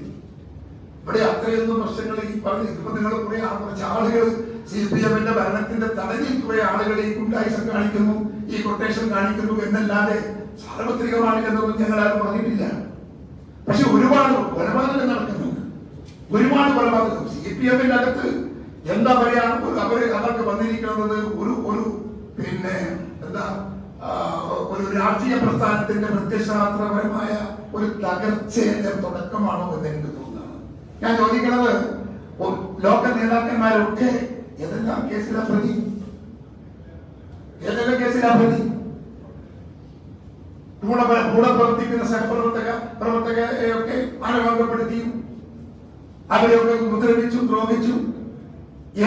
ഇവിടെ അത്രയൊന്നും വർഷങ്ങൾ ഈ പറഞ്ഞ് ഇപ്പൊ നിങ്ങൾ കുറച്ച് ആളുകൾ CPM ഭരണത്തിന്റെ തടവിൽ കുറെ ആളുകൾ ഈ ഗുണ്ടായിസം കാണിക്കുന്നു, ഈ കൊട്ടേഷൻ കാണിക്കുന്നു എന്നല്ലാതെ സാർവത്രികമാണ് എന്നൊന്നും ഞങ്ങൾ ആരും പറഞ്ഞിട്ടില്ല. പക്ഷെ ഒരുപാട് കൊലപാതകം നടക്കുന്നുണ്ട്, ഒരുപാട് കൊലപാതകം. CPM അകത്ത് എന്താ പറയാ, അവർക്ക് വന്നിരിക്കുന്നത് ഒരു പിന്നെ എന്താ ഒരു രാഷ്ട്രീയ പ്രസ്ഥാനത്തിന്റെ പ്രത്യശാസ്ത്രപരമായ ഒരു തകർച്ചയുടെ തുടക്കമാണോ എന്ന് എനിക്ക് തോന്നുന്നത്. ഞാൻ ചോദിക്കുന്നത്, ലോക്കൽ നേതാക്കന്മാരൊക്കെ ഏതെല്ലാം കേസിലാ പ്രതി? ഏതെല്ലാം കേസിലാ പ്രതി? കൂടെ പ്രവർത്തിക്കുന്ന പ്രവർത്തകരെയൊക്കെ മാനഭംഗപ്പെടുത്തിയും അവരെയൊക്കെ ഉപദ്രവിച്ചു, ദ്രോഹിച്ചു.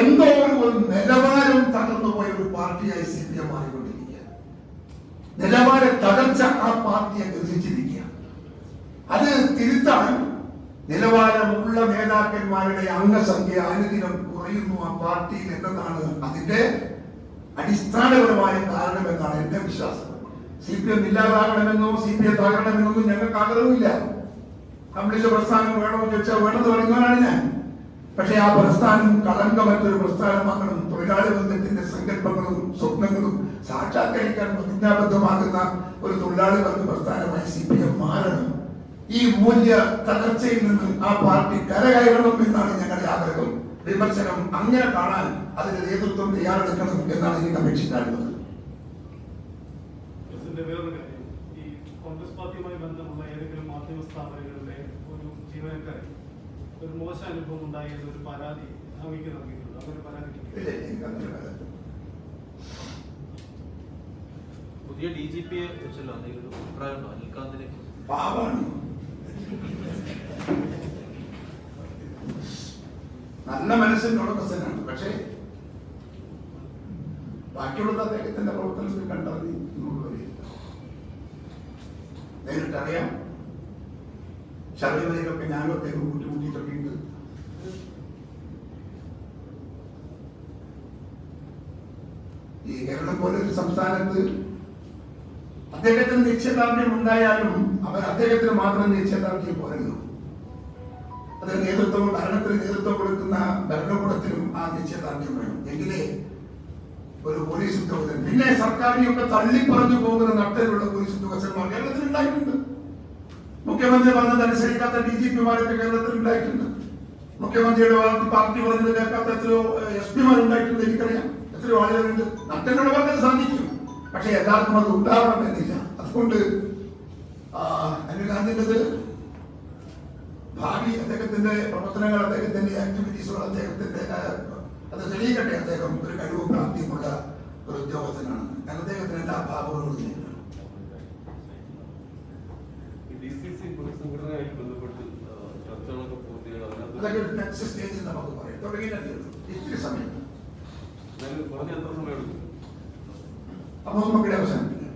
എന്തോ ഒരു നിലവാരം തകർന്നു പോയ ഒരു പാർട്ടിയായി CPM മാറിക്കൊണ്ടിരിക്കുക. നിലവാര തകർച്ച ആ പാർട്ടിയെ ഗ്രസിച്ചിരിക്കുക. അത് തിരുത്താൻ നിലവാരമുള്ള നേതാക്കന്മാരുടെ അംഗസംഖ്യ അനുദിനം കുറയുന്നു ആ പാർട്ടിയിൽ എന്നതാണ് അതിന്റെ അടിസ്ഥാനപരമായ കാരണമെന്നാണ് എന്റെ വിശ്വാസം. CPM ഇല്ലാതാകണമെന്നോ CPM തകരണമെന്നൊന്നും ഞങ്ങൾക്ക് ആഗ്രഹമില്ല. കമ്മ്യൂണിസ്റ്റ് പ്രസ്ഥാനം വേണമെന്ന് ചോദിച്ചാൽ വേണമെന്ന് പറയുന്നവരാണ് ഞാൻ. പക്ഷെ ആ പ്രസ്ഥാനം കളങ്കമറ്റൊരു പ്രസ്ഥാനമാകണം. തൊഴിലാളി ബന്ധത്തിന്റെ സങ്കല്പങ്ങളും സ്വപ്നങ്ങളും സാക്ഷാത്കരിക്കാൻ പ്രതിജ്ഞാബദ്ധമാകുന്ന ഒരു തൊഴിലാളി വർഗ പ്രസ്ഥാനമായി CPM മാറണം. ഈ മൂല്യ തകർച്ചയിൽ നിന്ന് ആ പാർട്ടി കരകയറണം എന്നാണ് ഞങ്ങളുടെ ആഗ്രഹം. വിമർശനം അങ്ങനെ കാണാൻ അതിന്റെ നേതൃത്വം തയ്യാറെടുക്കണം എന്നാണ് എനിക്ക് അപേക്ഷിക്കാറുള്ളത്. വേറൊരു കാര്യം, ഈ കോൺഗ്രസ് പാർട്ടിയുമായി ബന്ധമുള്ള ഏതെങ്കിലും മാധ്യമ സ്ഥാപനങ്ങളുടെ ഒരു ജീവനക്കാരൻ ഒരു മോശം അനുഭവം ഉണ്ടായത് ഒരു പരാതി അങ്ങേക്ക് നൽകിയിട്ടുണ്ട്. അങ്ങനെ പരാതി പുതിയ DGP-യെ കുറിച്ചല്ലോ എന്തെങ്കിലും ഒരു അഭിപ്രായം ഉണ്ടോ? അനിൽകാന്തിനെ പാവാണ്, നല്ല മനസ്സിന്റെ ഉടമസ്ഥനാണ്. പക്ഷേ ബാക്കിയുള്ള അദ്ദേഹത്തിന്റെ പ്രവർത്തനത്തിൽ കണ്ടറിഞ്ഞ് നേരിട്ടറിയാം. ശബരിമലയിലൊക്കെ ഞാനും അദ്ദേഹം കൂട്ടിമുട്ടിയിട്ടൊക്കെ ഉണ്ട്. ഈ കേരളം പോലെ ഒരു സംസ്ഥാനത്ത് അദ്ദേഹത്തിന് നിശ്ചയദാർഢ്യം ഉണ്ടായാലും അവർ അദ്ദേഹത്തിന് മാത്രം നിശ്ചയദാർഢ്യം പോരല്ലോ. അതിന് നേതൃത്വം, ഭരണത്തിന് നേതൃത്വം കൊടുക്കുന്ന ഭരണകൂടത്തിനും ആ നിശ്ചയദാർഢ്യം വേണം. എങ്കിലേ ഒരു പോലീസ് ഉദ്യോഗസ്ഥൻ, പിന്നെ സർക്കാരിനെയൊക്കെ തള്ളിപ്പറഞ്ഞു പോകുന്ന നട്ടലുള്ള പോലീസ് ഉദ്യോഗസ്ഥന്മാർ കേരളത്തിൽ ഉണ്ടായിട്ടുണ്ട്. മുഖ്യമന്ത്രി പറഞ്ഞതനുസരിക്കാത്ത DGP-മാരൊക്കെ കേരളത്തിൽ ഉണ്ടായിട്ടുണ്ട്. മുഖ്യമന്ത്രിയുടെ പാർട്ടി പറഞ്ഞത് കേൾക്കാത്ത എത്രയോ SP-മാരുണ്ടായിട്ടുണ്ട്. എനിക്കറിയാം എത്രയോ ആളുകളുണ്ട്. നട്ടലുള്ള പറഞ്ഞത് സാധിക്കും, പക്ഷെ യഥാർത്ഥം അത് ഉണ്ടാവണമെന്നില്ല. അതുകൊണ്ട് അനിൽകാന്തിൻ്റെത് ഭാവി അദ്ദേഹത്തിന്റെ പ്രവർത്തനങ്ങൾ, അദ്ദേഹത്തിന്റെ ആക്ടിവിറ്റീസുകൾ, അദ്ദേഹത്തിന്റെ അത് തെളിയിക്കട്ടെ. അദ്ദേഹം ഒരു കഴിവും പ്രാപ്തിയുമുള്ള ഒരു ഉദ്യോഗസ്ഥനാണ്. അദ്ദേഹത്തിന് എല്ലാ ഭാവങ്ങളും ചെയ്യുന്നു. DCC പുനഃസംഘടനയായിട്ട് ബന്ധപ്പെട്ട് ചർച്ചകളൊക്കെ പൂർത്തിയായി. അതൊക്കെ ഒരു നെക്സ്റ്റ് സ്റ്റേജിൽ നമുക്ക് പറയാം. തുടങ്ങിയില്ല ഇത്തിരി സമയം പറഞ്ഞ എത്ര സമയം എടുക്കും? അപ്പൊ നമുക്കിടെ അവസാനിപ്പിക്കാം.